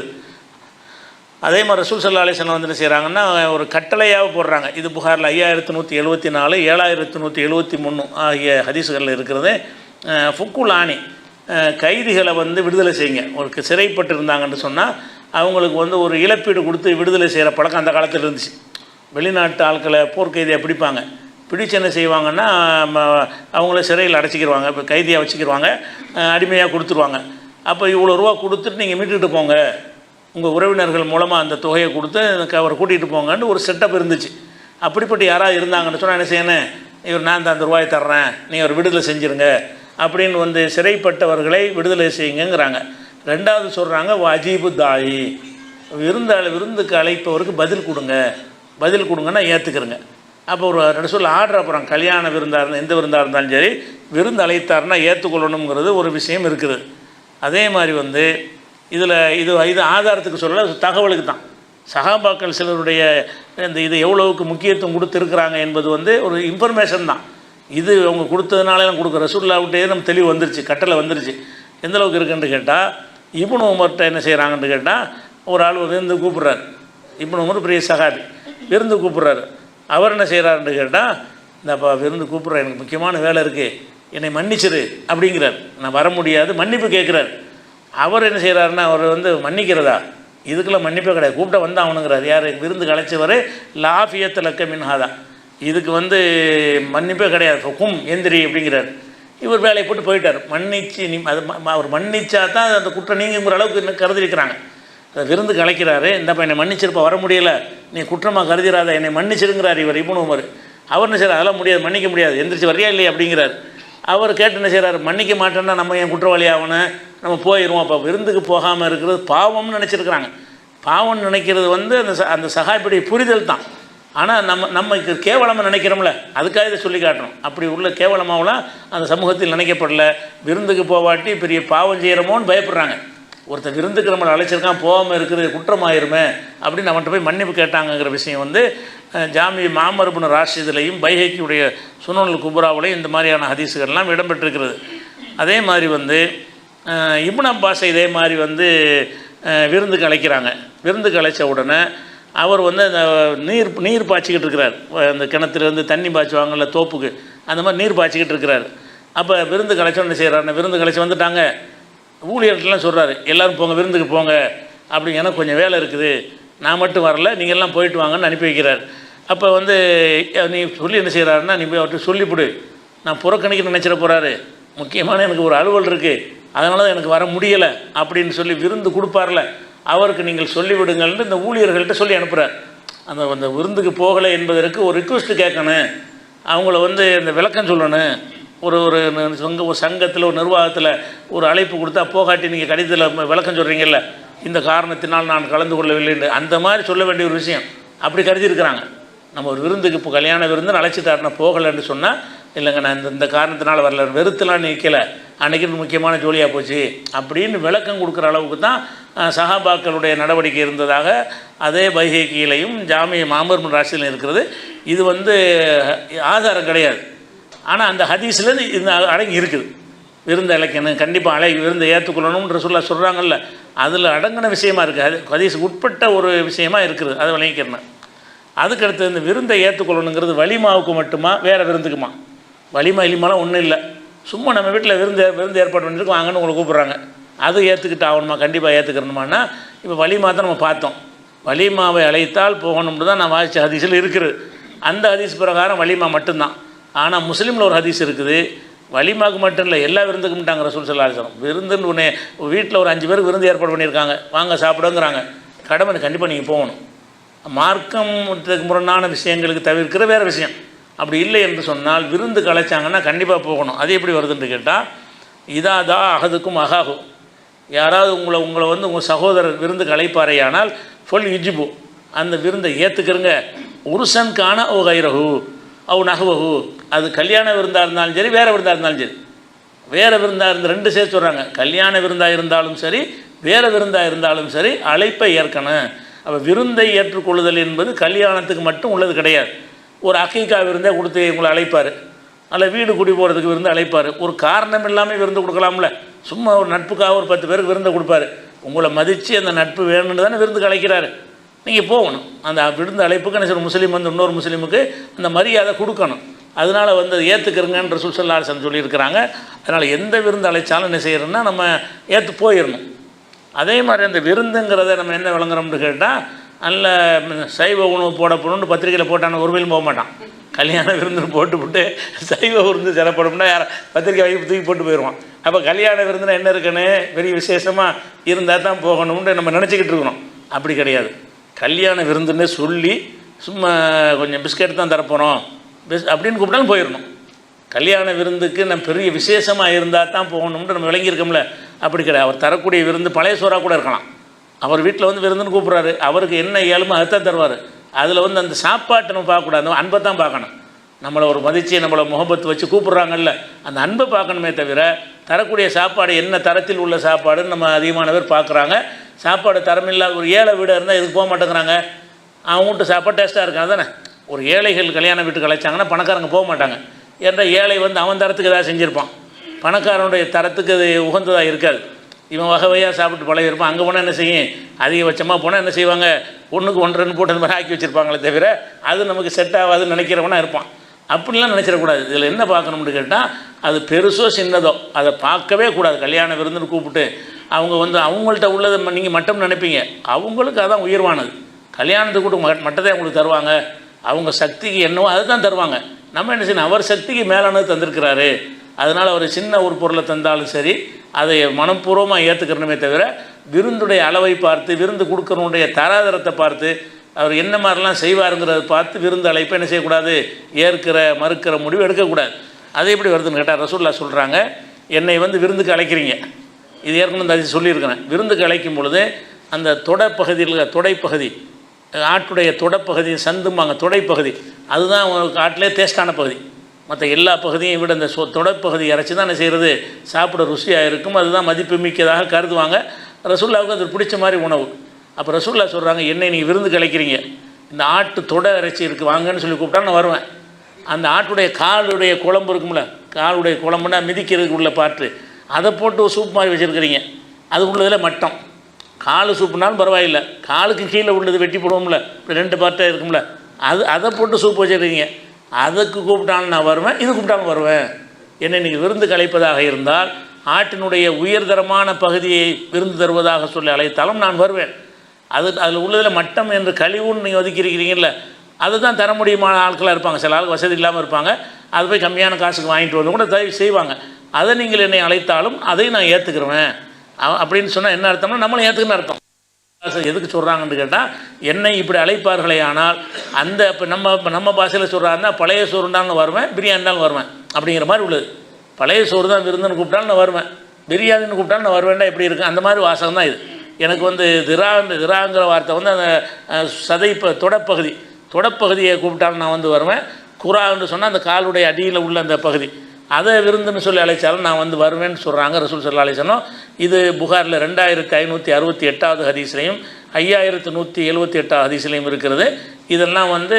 அதே மாதிரி ரசூல் ஸல்லல்லாஹு அலைஹி வஸல்லம் என்ன செய்கிறாங்கன்னா ஒரு கட்டளையாக போடுறாங்க. இது புகாரில் 5174, 7173 ஆகிய ஹதீஸுகளில் இருக்கிறது. ஃபுக்குல் ஆனி, கைதிகளை விடுதலை செய்யுங்க. ஒரு சிறைப்பட்டு இருந்தாங்கன்னு சொன்னால் அவங்களுக்கு ஒரு இழப்பீடு கொடுத்து விடுதலை செய்கிற பழக்கம் அந்த காலத்தில் இருந்துச்சு. வெளிநாட்டு ஆட்களை போர்க்கைதியை பிடிப்பாங்க, பிடிச்சு என்ன செய்வாங்கன்னா அவங்கள சிறையில் அடைச்சிக்கிடுவாங்க, இப்போ கைதியாக வச்சுக்கிடுவாங்க, அடிமையாக கொடுத்துருவாங்க. அப்போ இவ்வளோ ரூபா கொடுத்துட்டு நீங்கள் மீட்டுக்கிட்டு போங்க, உங்கள் உறவினர்கள் மூலமாக அந்த தொகையை கொடுத்து அவரை கூட்டிகிட்டு போங்கன்னு ஒரு செட்டப் இருந்துச்சு. அப்படிப்பட்ட யாராவது இருந்தாங்கன்னு சொன்னால் என்ன செய்யணும், இவர் நான் அந்த ரூபாயை தர்றேன், நீங்கள் ஒரு விடுதலை செஞ்சுருங்க அப்படின்னு சிறைப்பட்டவர்களை விடுதலை செய்யுங்கிறாங்க. 2வது சொல்கிறாங்க வஜீபு தாயி, விருந்துக்கு அழைப்பவருக்கு பதில் கொடுங்கன்னா ஏற்றுக்கிறங்க. அப்போ ஒரு ரசூல் ஆர்டர் அப்புறம் கல்யாண விருந்தாக இருந்தால் எந்த விருந்தாக இருந்தாலும் சரி விருந்து அழைத்தாருன்னா ஏற்றுக்கொள்ளணுங்கிறது ஒரு விஷயம் இருக்குது. அதே மாதிரி இது ஆதாரத்துக்கு சொல்ல தகவலுக்கு தான். சஹாபாக்கள் சிலருடைய இது எவ்வளவுக்கு முக்கியத்துவம் கொடுத்துருக்குறாங்க என்பது ஒரு இன்ஃபர்மேஷன் தான். இது அவங்க கொடுத்ததுனால கொடுக்குற ரசூலுல்லாஹ்விட்டே நம்ம தெளிவு வந்துருச்சு, கட்டளை வந்துருச்சு. எந்தளவுக்கு இருக்குன்னு கேட்டால் இப்னு உமர்கிட்ட என்ன செய்கிறாங்கன்னு கேட்டால் ஒரு ஆள் விருந்து கூப்பிட்றாரு. இப்னு உமர் பெரிய சஹாபி, விருந்து கூப்பிட்றாரு. அவர் என்ன செய்கிறாருன்னு கேட்டால் இந்தப்பா விருந்து கூப்பிட்றேன், எனக்கு முக்கியமான வேலை இருக்குது, என்னை மன்னிச்சிரு அப்படிங்கிறார். நான் வர முடியாது, மன்னிப்பு கேட்குறாரு. அவர் என்ன செய்கிறாருன்னா, அவர் வந்து மன்னிக்கிறதா, இதுக்கெல்லாம் மன்னிப்பே கிடையாது, கூப்பிட்ட வந்து அவனுங்கிறார். யார்? விருந்து கலைச்சவர். லாஃபியத் லக்க மின்ஹாதா, இதுக்கு வந்து மன்னிப்பே கிடையாது, கும் எந்திரி அப்படிங்கிறார். இவர் வேலையை போட்டு போயிட்டார். மன்னிச்சு அது அவர் மன்னிச்சா தான் அந்த குற்றம் நீங்குங்கிற அளவுக்கு இன்னும் கருதிருக்கிறாங்க. அதை விருந்துக்கு அழைக்கிறாரு, இந்தப்பா என்னை மன்னிச்சிருப்பா, வர முடியலை, நீ குற்றமாக கருதிராத, என்னை மன்னிச்சிருங்கிறார் இவர் இப்னு உமர். அவர் என்ன செய்கிறார்? அதெல்லாம் முடியாது, மன்னிக்க முடியாது, எந்திரிச்சு வரையா இல்லையா அப்படிங்கிறார். அவர் கேட்டு என்ன செய்கிறார்? மன்னிக்க மாட்டேன்னா நம்ம என் குற்றவாளி ஆகணும், நம்ம போயிடுவோம். அப்போ விருந்துக்கு போகாமல் இருக்கிறது பாவம்னு நினச்சிருக்கிறாங்க. பாவம்னு நினைக்கிறது வந்து அந்த சகாபியுடைய புரிதல் தான். ஆனால் நமக்கு கேவலமாக நினைக்கிறோம்ல, அதுக்காக இதை சொல்லி காட்டணும். அப்படி உள்ள கேவலமாகலாம் அந்த சமூகத்தில் நினைக்கப்படல. விருந்துக்கு போவாட்டி பெரிய பாவம் செய்கிறோமோன்னு பயப்படுறாங்க. ஒருத்தர் விருந்துக்கு நம்மளை அழைச்சிருக்கான், போகாமல் இருக்கிறது குற்றமாயிருமே அப்படின்னு அவன்கிட்ட போய் மன்னிப்பு கேட்டாங்கங்கிற விஷயம் வந்து ஜாமி மாமர் இப்னு ராஷிதுலையும் பைஹக்கியுடைய சுனனுல் குப்ராவிலையும் இந்த மாதிரியான ஹதீஸுகள்லாம் இடம்பெற்றிருக்கிறது. அதே மாதிரி வந்து இப்னு அப்பாஸை இதே மாதிரி வந்து விருந்துக்கு அழைக்கிறாங்க. விருந்துக்கு அழைச்ச உடனே அவர் வந்து அந்த நீர் பாய்ச்சிக்கிட்டு இருக்கிறார். அந்த கிணத்துலேருந்து தண்ணி பாய்ச்சுவாங்கள்ல தோப்புக்கு, அந்த மாதிரி நீர் பாய்ச்சிக்கிட்டு இருக்கிறார். அப்போ விருந்து கலைச்சோன்னு என்ன செய்கிறாரு? விருந்து கலைச்சி வந்துட்டாங்க. ஊழியர்கள்லாம் சொல்கிறாரு, எல்லோரும் போங்க, விருந்துக்கு போங்க, அப்படி எனக்கு கொஞ்சம் வேலை இருக்குது, நான் மட்டும் வரல, நீங்கள் எல்லாம் போயிட்டு வாங்கன்னு அனுப்பி வைக்கிறார். அப்போ வந்து நீ சொல்லி என்ன செய்கிறாருன்னா, நீ போய் அவர்கிட்ட சொல்லிவிடு, நான் புறக்கணிக்க நினச்சிட போகிறாரு, முக்கியமான எனக்கு ஒரு அலுவல் இருக்குது, அதனால தான் எனக்கு வர முடியலை அப்படின்னு சொல்லி விருந்து கொடுப்பார்ல, அவருக்கு நீங்கள் சொல்லிவிடுங்கள்னு இந்த ஊழியர்கள்ட்ட சொல்லி அனுப்புகிறார். அந்த விருந்துக்கு போகலை என்பதற்கு ஒரு ரிக்வெஸ்ட்டு கேட்கணும், அவங்கள வந்து இந்த விளக்கம் சொல்லணும். ஒரு சங்கத்தில் ஒரு நிர்வாகத்தில் ஒரு அழைப்பு கொடுத்தா போகாட்டி நீங்கள் கடிதத்தில் விளக்கம் சொல்கிறீங்கல்ல, இந்த காரணத்தினால் நான் கலந்து கொள்ளவில்லைன்னு, அந்த மாதிரி சொல்ல வேண்டிய ஒரு விஷயம் அப்படி கருதியிருக்கிறாங்க. நம்ம ஒரு விருந்துக்கு இப்போ கல்யாண விருந்து அழைச்சிட்டாருன்னா போகலைன்னு சொன்னால், இல்லைங்க நான் இந்த காரணத்தினால் வரல, வெறுத்துலாம் நிற்கலை, அன்றைக்கி முக்கியமான ஜோலியாக போச்சு அப்படின்னு விளக்கம் கொடுக்குற அளவுக்கு தான் சஹாபாக்களுடைய நடவடிக்கை இருந்ததாக அதே பைஹக்கியிலையும் ஜாமி மாமர் இப்னு ராஷிதிலையும் இருக்கிறது. இது வந்து ஆதாரம் கிடையாது, ஆனால் அந்த ஹதீஸில் இந்த அடங்கி இருக்குது. விருந்து அழைக்கணும், கண்டிப்பாக விருந்தை ஏற்றுக்கொள்ளணும்ன்ற சொல்கிறாங்கல்ல, அதில் அடங்கின விஷயமா இருக்குது. ஹதீஸுக்கு உட்பட்ட ஒரு விஷயமா இருக்குது, அதை விளங்கிக்கிறேன். அதுக்கடுத்து இந்த விருந்தை ஏற்றுக்கொள்ளணுங்கிறது வலிமாவுக்கு மட்டுமா, வேறு விருந்துக்குமா? வலிமா இலிமாலாம் ஒன்றும் இல்லை, சும்மா நம்ம வீட்டில் விருந்து ஏற்பாடு பண்ணியிருக்கோம், வாங்கன்னு உங்களை கூப்பிட்றாங்க, அது ஏற்றுக்கிட்டு ஆகணுமா? கண்டிப்பாக ஏற்றுக்கிறணுமான்னா, இப்போ வலிமா தான் நம்ம பார்த்தோம், வலிமாவை அழைத்தால் போகணும்னு தான் நான் வாசித்த ஹதீஸில் இருக்குது. அந்த ஹதீஸ் பிரகாரம் வலிமா மட்டும்தான். ஆனால் முஸ்லீமில் ஒரு ஹதீஸ் இருக்குது, வலிமாவுக்கு மட்டும் இல்லை, எல்லா விருந்துக்கும்ட்டாங்க ரசூல் ஸல்லல்லாஹு அலைஹி வஸல்லம். விருந்துன்னு ஒன்று வீட்டில் ஒரு 5 பேருக்கு விருந்து ஏற்பாடு பண்ணியிருக்காங்க, வாங்க சாப்பிடுங்கிறாங்க, கடமை கண்டிப்பாக நீங்கள் போகணும். மார்க்கத்துக்கு முரணான விஷயங்களுக்கு தவிர்க்கிற வேறு விஷயம் அப்படி இல்லை என்று சொன்னால் விருந்து கலைச்சாங்கன்னா கண்டிப்பாக போகணும். அது எப்படி வருதுன்னு கேட்டால், இதாதா அகதுக்கும் அகாகு, யாராவது உங்களை வந்து உங்கள் சகோதரர் விருந்துக்கு அழைப்பாரையானால் ஃபுல் யுஜிபு, அந்த விருந்தை ஏற்றுக்கிறங்க. உருசன் காண ஓ கைரஹு அவ் நகவஹு, அது கல்யாண விருந்தாக இருந்தாலும் சரி, வேறு விருந்தாக இருந்தாலும் சரி. வேறு விருந்தாக இருந்து 2 சேர்த்து சொல்கிறாங்க, கல்யாண விருந்தாக இருந்தாலும் சரி, வேறு விருந்தாக இருந்தாலும் சரி, அழைப்பை ஏற்கணும். அப்போ விருந்தை ஏற்றுக்கொள்ளுதல் என்பது கல்யாணத்துக்கு மட்டும் உள்ளது கிடையாது. ஒரு அக்கீக்கா விருந்தை கொடுத்து உங்களை அழைப்பார், அல்ல வீடு குடி போகிறதுக்கு விருந்து அழைப்பார், ஒரு காரணம் இல்லாமல் விருந்து கொடுக்கலாம்ல, சும்மா ஒரு நட்புக்காக ஒரு 10 பேருக்கு விருந்தை கொடுப்பாரு, உங்களை மதித்து அந்த நட்பு வேணும்னு தானே விருந்துக்கு அழைக்கிறாரு, நீங்கள் போகணும். அந்த விருந்து அழைப்புக்கு என்ன சொல்ல, முஸ்லீம் வந்து இன்னொரு முஸ்லீமுக்கு அந்த மரியாதை கொடுக்கணும். அதனால் வந்து ஏற்றுக்கிறங்கன்ற ரசூல் ஸல்லல்லாஹு அலைஹி வஸல்லம் சொல்லியிருக்கிறாங்க. அதனால் எந்த விருந்து அழைச்சாலும் என்ன செய்யணும்னா நம்ம ஏற்று போயிடணும். அதே மாதிரி அந்த விருந்துங்கிறத நம்ம என்ன விளங்குறோம்னு கேட்டால், நல்ல சைவ உணவு போடப்படணும்னு பத்திரிக்கையில் போட்டான ஒரு வேலும் போக மாட்டான். கல்யாண விருந்துன்னு போட்டுவிட்டு சைவ விருந்து சிறப்படும்னா யார் பத்திரிக்கை வாங்கி தூக்கி போட்டு போயிடுவான். அப்போ கல்யாண விருந்துனா என்ன இருக்குன்னு பெரிய விசேஷமாக இருந்தால் தான் போகணும்னு நம்ம நினச்சிக்கிட்டு இருக்கிறோம். அப்படி கிடையாது. கல்யாண விருந்துன்னு சொல்லி சும்மா கொஞ்சம் பிஸ்கெட் தான் தரப்போகிறோம் அப்படின்னு கூப்பிட்டாலும் போயிடணும். கல்யாண விருந்துக்கு நம்ம பெரிய விசேஷமாக இருந்தால் தான் போகணும்னு நம்ம விளங்கியிருக்கோம்ல, அப்படி கிடையாது. அவர் தரக்கூடிய விருந்து பழைய சோறாக கூட இருக்கலாம். அவர் வீட்டில் வந்து விருந்துன்னு கூப்பிட்றாரு, அவருக்கு என்ன இயலுமோ அதுதான் தருவார். அதில் வந்து அந்த சாப்பாட்டை நம்ம பார்க்கக்கூடாது, அன்பை தான் பார்க்கணும். நம்மளை ஒரு மதித்து நம்மளை முகப்பத்து வச்சு கூப்பிட்றாங்கல்ல, அந்த அன்பை பார்க்கணுமே தவிர தரக்கூடிய சாப்பாடு என்ன தரத்தில் உள்ள சாப்பாடுன்னு நம்ம அதிகமான பேர் பார்க்குறாங்க. சாப்பாடு தரமில்லாத ஒரு ஏழை வீடாக இருந்தால் இதுக்கு போக மாட்டேங்கிறாங்க. அவன் வீட்டு சாப்பாடு டேஸ்ட்டாக இருக்காது தானே. ஒரு ஏழைகள் கல்யாண வீட்டுக்கு அழைச்சாங்கன்னா பணக்காரங்க போக மாட்டாங்க. ஏன்னா ஏழை வந்து அவன் தரத்துக்கு ஏதாவது செஞ்சுருப்பான், பணக்காரனுடைய தரத்துக்கு அது உகந்ததாக இருக்காது. இவன் வகை வகையாக சாப்பிட்டு பழகிருப்பான். அங்கே போனால் என்ன செய்யும், அதிகபட்சமாக போனால் என்ன செய்வாங்க, 1க்கு 1 2 போட்டு அந்த மாதிரி ஆக்கி வச்சுருப்பாங்களே தவிர அது நமக்கு செட் ஆகாதுன்னு நினைக்கிறவனா இருப்பான். அப்படிலாம் நினச்சிடக்கூடாது. இதில் என்ன பார்க்கணும்னு கேட்டால், அது பெருசோ சின்னதோ அதை பார்க்கவே கூடாது. கல்யாண விருந்துன்னு கூப்பிட்டு அவங்க வந்து அவங்கள்ட்ட உள்ளதை நீங்கள் மட்டம் நினைப்பீங்க, அவங்களுக்கு அதான் உயர்வானது. கல்யாணத்துக்கு கூட மட்டத்தை அவங்களுக்கு தருவாங்க, அவங்க சக்திக்கு என்னவோ அதை தான் தருவாங்க. நம்ம என்ன செய்யணும், அவர் சக்திக்கு மேலானது தந்திருக்கிறாரு, அதனால் அவர் சின்ன ஒரு பொருளை தந்தாலும் சரி அதை மனப்பூர்வமாக ஏற்றுக்கிறணுமே தவிர விருந்துடைய அளவை பார்த்து, விருந்து கொடுக்கறனுடைய தராதரத்தை பார்த்து, அவர் என்ன மாதிரிலாம் செய்வாருங்கிறத பார்த்து விருந்து அழைப்பை என்ன செய்யக்கூடாது, ஏற்கிற மறுக்கிற முடிவு எடுக்கக்கூடாது. அது எப்படி வருதுன்னு கேட்டால் ரசூலுல்லாஹ் சொல்கிறாங்க, என்னை வந்து விருந்துக்கு அழைக்கிறீங்க, இது ஏற்கனவே அந்த சொல்லியிருக்கிறேன். விருந்துக்கு அழைக்கும் பொழுது அந்த தொடைப்பகுதியில், தொடைப்பகுதி, ஆட்டுடைய தொடைப்பகுதி சந்தும்பாங்க, தொடைப்பகுதி அதுதான் உங்களுக்கு ஆட்டிலே டேஸ்டான பகுதி. மற்ற எல்லா பகுதியும் விட இந்த தொடைப்பகுதி இறைச்சி தான் என்ன செய்கிறது, சாப்பிட ருசியாக இருக்கும், அதுதான் மதிப்பு மிக்கதாக கருதுவாங்க. ரசூலுல்லாஹ்வுக்கு அது பிடிச்ச மாதிரி உணவு. அப்போ ரசூலுல்லாஹ் சொல்கிறாங்க, என்னை நீங்கள் விருந்துக்கு அழைக்கிறீங்க, இந்த ஆட்டு தொடை இறைச்சி இருக்குது வாங்கன்னு சொல்லி கூப்பிட்டா நான் வருவேன். அந்த ஆட்டுடைய காலுடைய குழம்பு இருக்கும்ல, காலுடைய குழம்புனா மிதிக்கிறதுக்கு உள்ள பாட்டு, அதை போட்டு சூப் மாதிரி வச்சுருக்கிறீங்க, அது உள்ளதில் மட்டம். காலு சூப்புனாலும் பரவாயில்லை, காலுக்கு கீழே உள்ளது வெட்டி போடுவோம்ல, இப்படி 2 பார்ட்டாக இருக்கும்ல, அதை போட்டு சூப் வச்சுருக்கீங்க, அதுக்கு கூப்பிட்டாலும் நான் வருவேன், இது கூப்பிட்டாலும் வருவேன். என்னை நீங்கள் விருந்து அழைப்பதாக இருந்தால் ஆட்டினுடைய உயர்தரமான பகுதியை விருந்து தருவதாக சொல்லி அழைத்தாலும் நான் வருவேன். அதில் உள்ளதில் மட்டம் என்று கழிவுன்னு நீங்கள் ஒதுக்கியிருக்கிறீங்கல்ல, அதை தான் தர முடியுமான ஆட்களாக இருப்பாங்க. சில ஆள் வசதி இல்லாமல் இருப்பாங்க, அது போய் கம்மியான காசுக்கு வாங்கிட்டு வந்து கூட தயவு செய்வாங்க. அதை நீங்கள் என்னை அழைத்தாலும் அதை நான் ஏற்றுக்கிறேன் அப்படின்னு சொன்னால் என்ன அர்த்தம்னா நம்மளும் ஏற்றுக்குன்னு அர்த்தம். எதுக்கு சொல்கிறாங்கன்னு கேட்டால், என்னை இப்படி அழைப்பார்களே ஆனால் அந்த இப்போ நம்ம பாஷையில் சொல்கிறாருன்னா பழைய சோறுண்டாலும் வருவேன், பிரியாணினாலும் வருவேன் அப்படிங்கிற மாதிரி உள்ளது. பழைய சோறு தான் விருந்துன்னு கூப்பிட்டாலும் நான் வருவேன், பிரியாணின்னு கூப்பிட்டாலும் நான் வருவேன்டா எப்படி இருக்குது, அந்த மாதிரி வாசகம் தான் இது. எனக்கு வந்து திராங்கிற வார்த்தை வந்து அந்த சதை தொடப்பகுதியை கூப்பிட்டாலும் நான் வந்து வருவேன். குரான்னு சொன்னால் அந்த காலுடைய அடியில் உள்ள அந்த பகுதி, அதை விருந்துன்னு சொல்லி அழைச்சாலும் நான் வந்து வருவேன்னு சொல்கிறாங்க ரசூல் ஸல்லல்லாஹு அலைஹி வஸல்லம். இது புகாரில் 2568வது ஹதீஸ்லையும் 5178வது ஹதீஸ்லையும் இருக்கிறது. இதெல்லாம் வந்து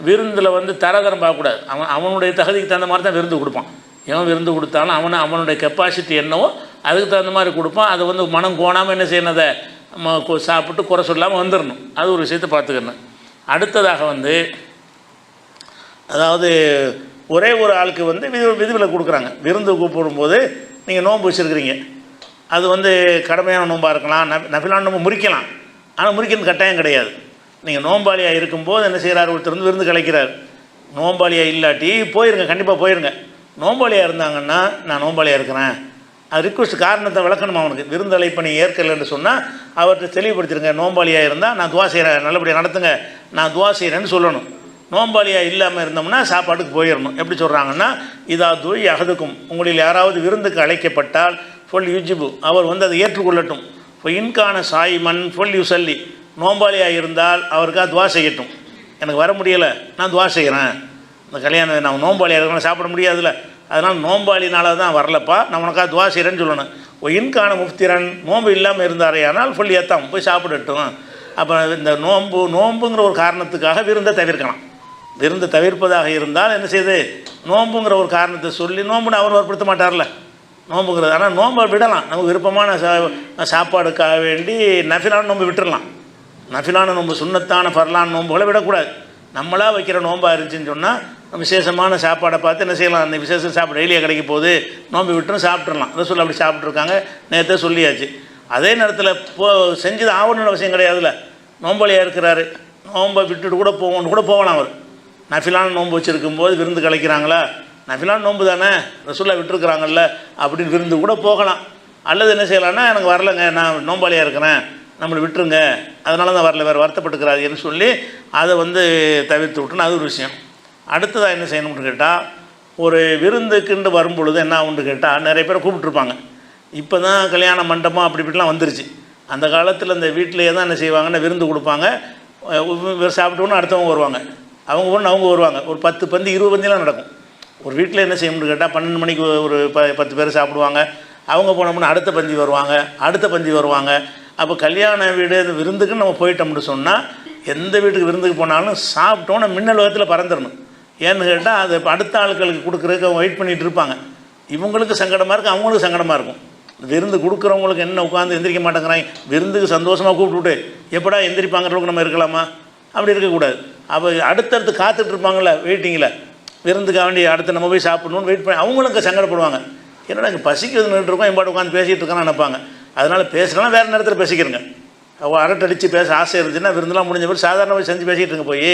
விருந்தில் வந்து தரதரம் பார்க்கக்கூடாது. அவனுடைய தகுதிக்கு தகுந்த மாதிரி தான் விருந்து கொடுப்பான். எவன் விருந்து கொடுத்தாலும் அவனுடைய கெப்பாசிட்டி என்னவோ அதுக்கு தகுந்த மாதிரி கொடுப்பான். அதை வந்து மனம் கோணாமல் என்ன செய்யணும், அதை சாப்பிட்டு குறை சொல்லாமல் வந்துடணும். அது ஒரு விஷயத்தை பார்த்துக்கணும். அடுத்ததாக வந்து அதாவது ஒரே ஒரு ஆளுக்கு வந்து விதிவில் கொடுக்குறாங்க. விருந்து கூப்பிடும்போது நீங்கள் நோன்பு வச்சுருக்கிறீங்க, அது வந்து கடமையான நோன்பாக இருக்கலாம், நஃபிலான நோன்பு முறிக்கலாம், ஆனால் முறிக்கணும் கட்டாயம் கிடையாது. நீங்கள் நோம்பாளியாக இருக்கும்போது என்ன செய்கிறார், ஒருத்தர் வந்து விருந்து கலைக்கிறார். நோம்பாளியாக இல்லாட்டி போயிருங்க, கண்டிப்பாக போயிருங்க. நோம்பாளியாக இருந்தாங்கன்னா நான் நோம்பாளியாக இருக்கிறேன், அது ரிக்வஸ்ட் காரணத்தை விளக்கணும். அவனுக்கு விருந்து அழைப்பணி ஏற்கலைன்னு சொன்னால் அவர்கிட்ட தெளிவுபடுத்திடுங்க. நோம்பாளியாக இருந்தால் நான் துவா செய்கிறேன், நல்லபடியாக நடத்துங்க, நான் துவா செய்கிறேன்னு சொல்லணும். நோம்பாளியாக இல்லாமல் இருந்தோம்னா சாப்பாட்டுக்கு போயிடணும். எப்படி சொல்கிறாங்கன்னா, இதா துய் அகதுக்கும், உங்களில் யாராவது விருந்துக்கு அழைக்கப்பட்டால் ஃபொல் யுஜிபு, அவர் வந்து அதை ஏற்றுக்கொள்ளட்டும். இப்போ இன்கான சாயிமன் ஃபொல் யுசல்லி, நோம்பாளியாக இருந்தால் அவருக்காக துவா செய்யட்டும். எனக்கு வர முடியலை, நான் துவா செய்கிறேன், இந்த கல்யாணம் நான் நோம்பாளியாக இருக்கணும், சாப்பிட முடியாதுல்ல, அதனால் நோம்பாளினால தான் வரலப்பா, நான் உனக்காக துவா செய்கிறேன்னு சொல்லணும். இன்கான முஃப்திரன், நோன்பு இல்லாமல் இருந்தாரே ஆனால் ஃபுல் ஏத்தாம், போய் சாப்பிடட்டும். அப்போ இந்த நோம்புங்கிற ஒரு காரணத்துக்காக விருந்தை தவிர்க்கலாம். விருந்து தவிர்ப்பதாக இருந்தால் என்ன செய்யுது, நோம்புங்கிற ஒரு காரணத்தை சொல்லி நோம்புன்னு அவர் வற்புறுத்த மாட்டார்ல நோம்புங்கிறது. ஆனால் நோம்பை விடலாம், நமக்கு விருப்பமான சாப்பாடுக்காக வேண்டி நஃபிலான நோம்பு விட்டுடலாம். நஃபிலான நோம்பு, சுன்னத்தான ஃபர்லான நோம்புகளை விடக்கூடாது. நம்மளாக வைக்கிற நோம்பாக இருந்துச்சுன்னு சொன்னால் விசேஷமான சாப்பாடை பார்த்து என்ன செய்யலாம், அந்த விசேஷ சாப்பாடு டெய்லியாக கிடைக்க போகுது, நோம்பு விட்டுரும் சாப்பிட்றலாம். ரசூல் அப்படி சாப்பிட்ருக்காங்க, நேற்றே சொல்லியாச்சு. அதே நேரத்தில் செஞ்சது ஆகணும்னு அவசியம் கிடையாதுல்ல. நோம்பாளியாக இருக்கிறாரு, நோம்பை விட்டுட்டு கூட போகலாம். அவர் நஃபிலான நோன்பு வச்சுருக்கும்போது விருந்து கலைக்கிறாங்களா, நஃபிலான நோன்பு தானே ரசூலுல்லாஹ் விட்டுருக்குறாங்கல்ல அப்படின்னு விருந்து கூட போகலாம். அல்லது என்ன செய்யலாம்னா, எனக்கு வரலைங்க, நான் நோம்பாளியாக இருக்கிறேன், நம்மளை விட்டுருங்க, அதனால தான் வரல, வேறு வருத்தப்பட்டுக்கிறாருன்னு சொல்லி அதை வந்து தவிர்த்து விட்டுன்னு அது ஒரு விஷயம். அடுத்ததாக என்ன செய்யணும்னு கேட்டால், ஒரு விருந்துக்குண்டு வரும்பொழுது என்ன ஆகுன்னு கேட்டால், நிறைய பேரை கூப்பிட்ருப்பாங்க. இப்போ தான் கல்யாண மண்டபம் அப்படி இப்படிலாம் வந்துருச்சு. அந்த காலத்தில் இந்த வீட்டிலேயே தான் என்ன செய்வாங்கன்னா விருந்து கொடுப்பாங்க, சாப்பிட்டோன்னு அடுத்தவங்க வருவாங்க, அவங்க வருவாங்க. ஒரு 10 பந்தி 20 பந்திலாம் நடக்கும். ஒரு வீட்டில் என்ன செய்யணும்னு கேட்டால் 12 மணிக்கு ஒரு 10 பேர் சாப்பிடுவாங்க, அவங்க போனோம்னா அடுத்த பந்தி வருவாங்க. அப்போ கல்யாண வீடு விருந்துக்குன்னு நம்ம போயிட்டோம்னு சொன்னால் எந்த வீட்டுக்கு விருந்துக்கு போனாலும் சாப்பிட்டோன்னா மின்னல் வேகத்தில் பறந்துடணும். ஏன்னு கேட்டால் அது அடுத்த ஆட்களுக்கு கொடுக்குறதுக்கு அவங்க வெயிட் பண்ணிகிட்டு இருப்பாங்க. இவங்களுக்கு சங்கடமாக இருக்கும், அவங்களுக்கு சங்கடமாக இருக்கும். விருந்து கொடுக்குறவங்களுக்கு என்ன உட்காந்து எந்திரிக்க மாட்டேங்கிறாங்க, விருந்துக்கு சந்தோஷமாக கூப்பிட்டுட்டு எப்படா எந்திரிப்பாங்கிறவங்களுக்கு நம்ம இருக்கலாமா? அப்படி இருக்கக்கூடாது. அப்போ அடுத்தடுத்து காத்துட்ருப்பாங்கள்ல வெயிட்டிங்கில், விருந்துக்காக வேண்டி அடுத்து நம்ம போய் சாப்பிடணும்னு வெயிட் பண்ணி அவங்களும் சங்கடப்படுவாங்க. என்னடா இங்கே பசிக்கிறது நின்றுருக்கோம், எம்பாட்டு உட்காந்து பேசிகிட்டு இருக்கான்னு நினைப்பாங்க. அதனால் பேசுகிறோன்னா வேறு நேரத்தில் பேசிக்கிறங்க. அரட்டடிச்சு பேச ஆசை இருந்துச்சுன்னா விருந்தெலாம் முடிஞ்ச பிறகு சாதாரணமாக செஞ்சு பேசிகிட்டு இருங்க. போய்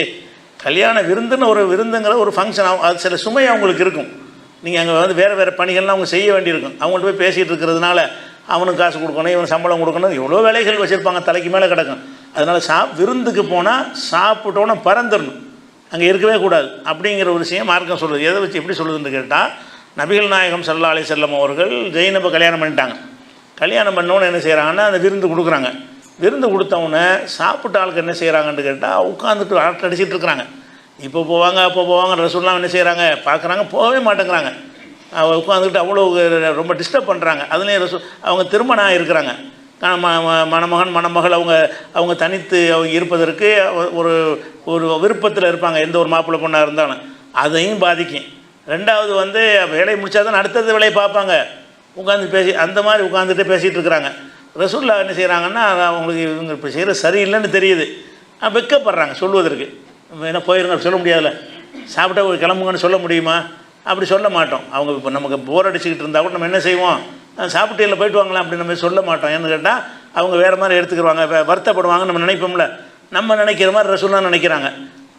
கல்யாண விருந்துன்னு ஒரு விருந்துங்கிற ஒரு ஃபங்க்ஷன், அது சில சுமை அவங்களுக்கு இருக்கும். நீங்கள் அங்கே வந்து வேறு வேறு பணிகள்லாம் அவங்க செய்ய வேண்டியிருக்கும். அவங்கள்ட்ட போய் பேசிகிட்டு இருக்கிறதுனால அவனுக்கு காசு கொடுக்கணும், இவன் சம்பளம் கொடுக்கணும், எவ்வளோ வேலைகள் வச்சுருப்பாங்க, தலைக்கு மேலே கிடக்கும். அதனால் விருந்துக்கு போனால் சாப்பிட்டோன்னே பறந்துடணும், அங்கே இருக்கவே கூடாது அப்படிங்கிற ஒரு விஷயம் மார்க்கம் சொல்லுது. எதை வச்சு எப்படி சொல்லுதுன்னு கேட்டால், நபிகள் நாயகம் ஸல்லல்லாஹு அலைஹி வஸல்லம் அவர்கள் ஜெயினபை கல்யாணம் பண்ணிட்டாங்க. கல்யாணம் பண்ணோன்னு என்ன செய்கிறாங்கன்னா அந்த விருந்து கொடுக்குறாங்க. விருந்து கொடுத்தவொன்னே சாப்பிட்ட ஆளுக்கு என்ன செய்கிறாங்கன்னு கேட்டால் உட்காந்துட்டு அடிச்சிட்டு இருக்கிறாங்க. இப்போ போவாங்க அப்போ போவாங்க. ரசூல்லாம் என்ன செய்கிறாங்க பார்க்குறாங்க, போகவே மாட்டேங்கிறாங்க. உட்காந்துக்கிட்டு அவ்வளோ ரொம்ப டிஸ்டர்ப் பண்ணுறாங்க. அதுலேயும் அவங்க திருமணம் இருக்கிறாங்க, மணமகன் மணமகள் அவங்க தனித்து அவங்க இருப்பதற்கு ஒரு ஒரு விருப்பத்தில் இருப்பாங்க. எந்த ஒரு மாப்பிள்ளை பொண்ணாக இருந்தாலும் அதையும் பாதிக்கும். ரெண்டாவது வந்து வேலையை முடித்தா தான் அடுத்தது வேலையை பார்ப்பாங்க. உட்காந்து பேசி அந்த மாதிரி உட்காந்துட்டு பேசிகிட்டு இருக்கிறாங்க. ரசூல்லா என்ன செய்கிறாங்கன்னா அவங்களுக்கு இவங்க இப்போ செய்கிற சரியில்லைன்னு தெரியுது, வெக்கப்படுறாங்க சொல்லுவதற்கு. என்ன போயிருங்க சொல்ல முடியாதுல்ல, சாப்பிட்டா ஒரு கிளம்புங்கன்னு சொல்ல முடியுமா? அப்படி சொல்ல மாட்டோம். அவங்க இப்போ நமக்கு போர் அடிச்சுக்கிட்டு இருந்தால் கூட நம்ம என்ன செய்வோம், சாப்பிட்டு இல்லை போய்ட்டு வாங்கலாம் அப்படின்னு நம்ம சொல்ல மாட்டோம். ஏன்னு கேட்டால் அவங்க வேறு மாதிரி எடுத்துக்கிடுவாங்க, வருத்தப்படுவாங்க. நம்ம நினைப்போம்ல, நம்ம நினைக்கிற மாதிரி ரசூல்லா நினைக்கிறாங்க.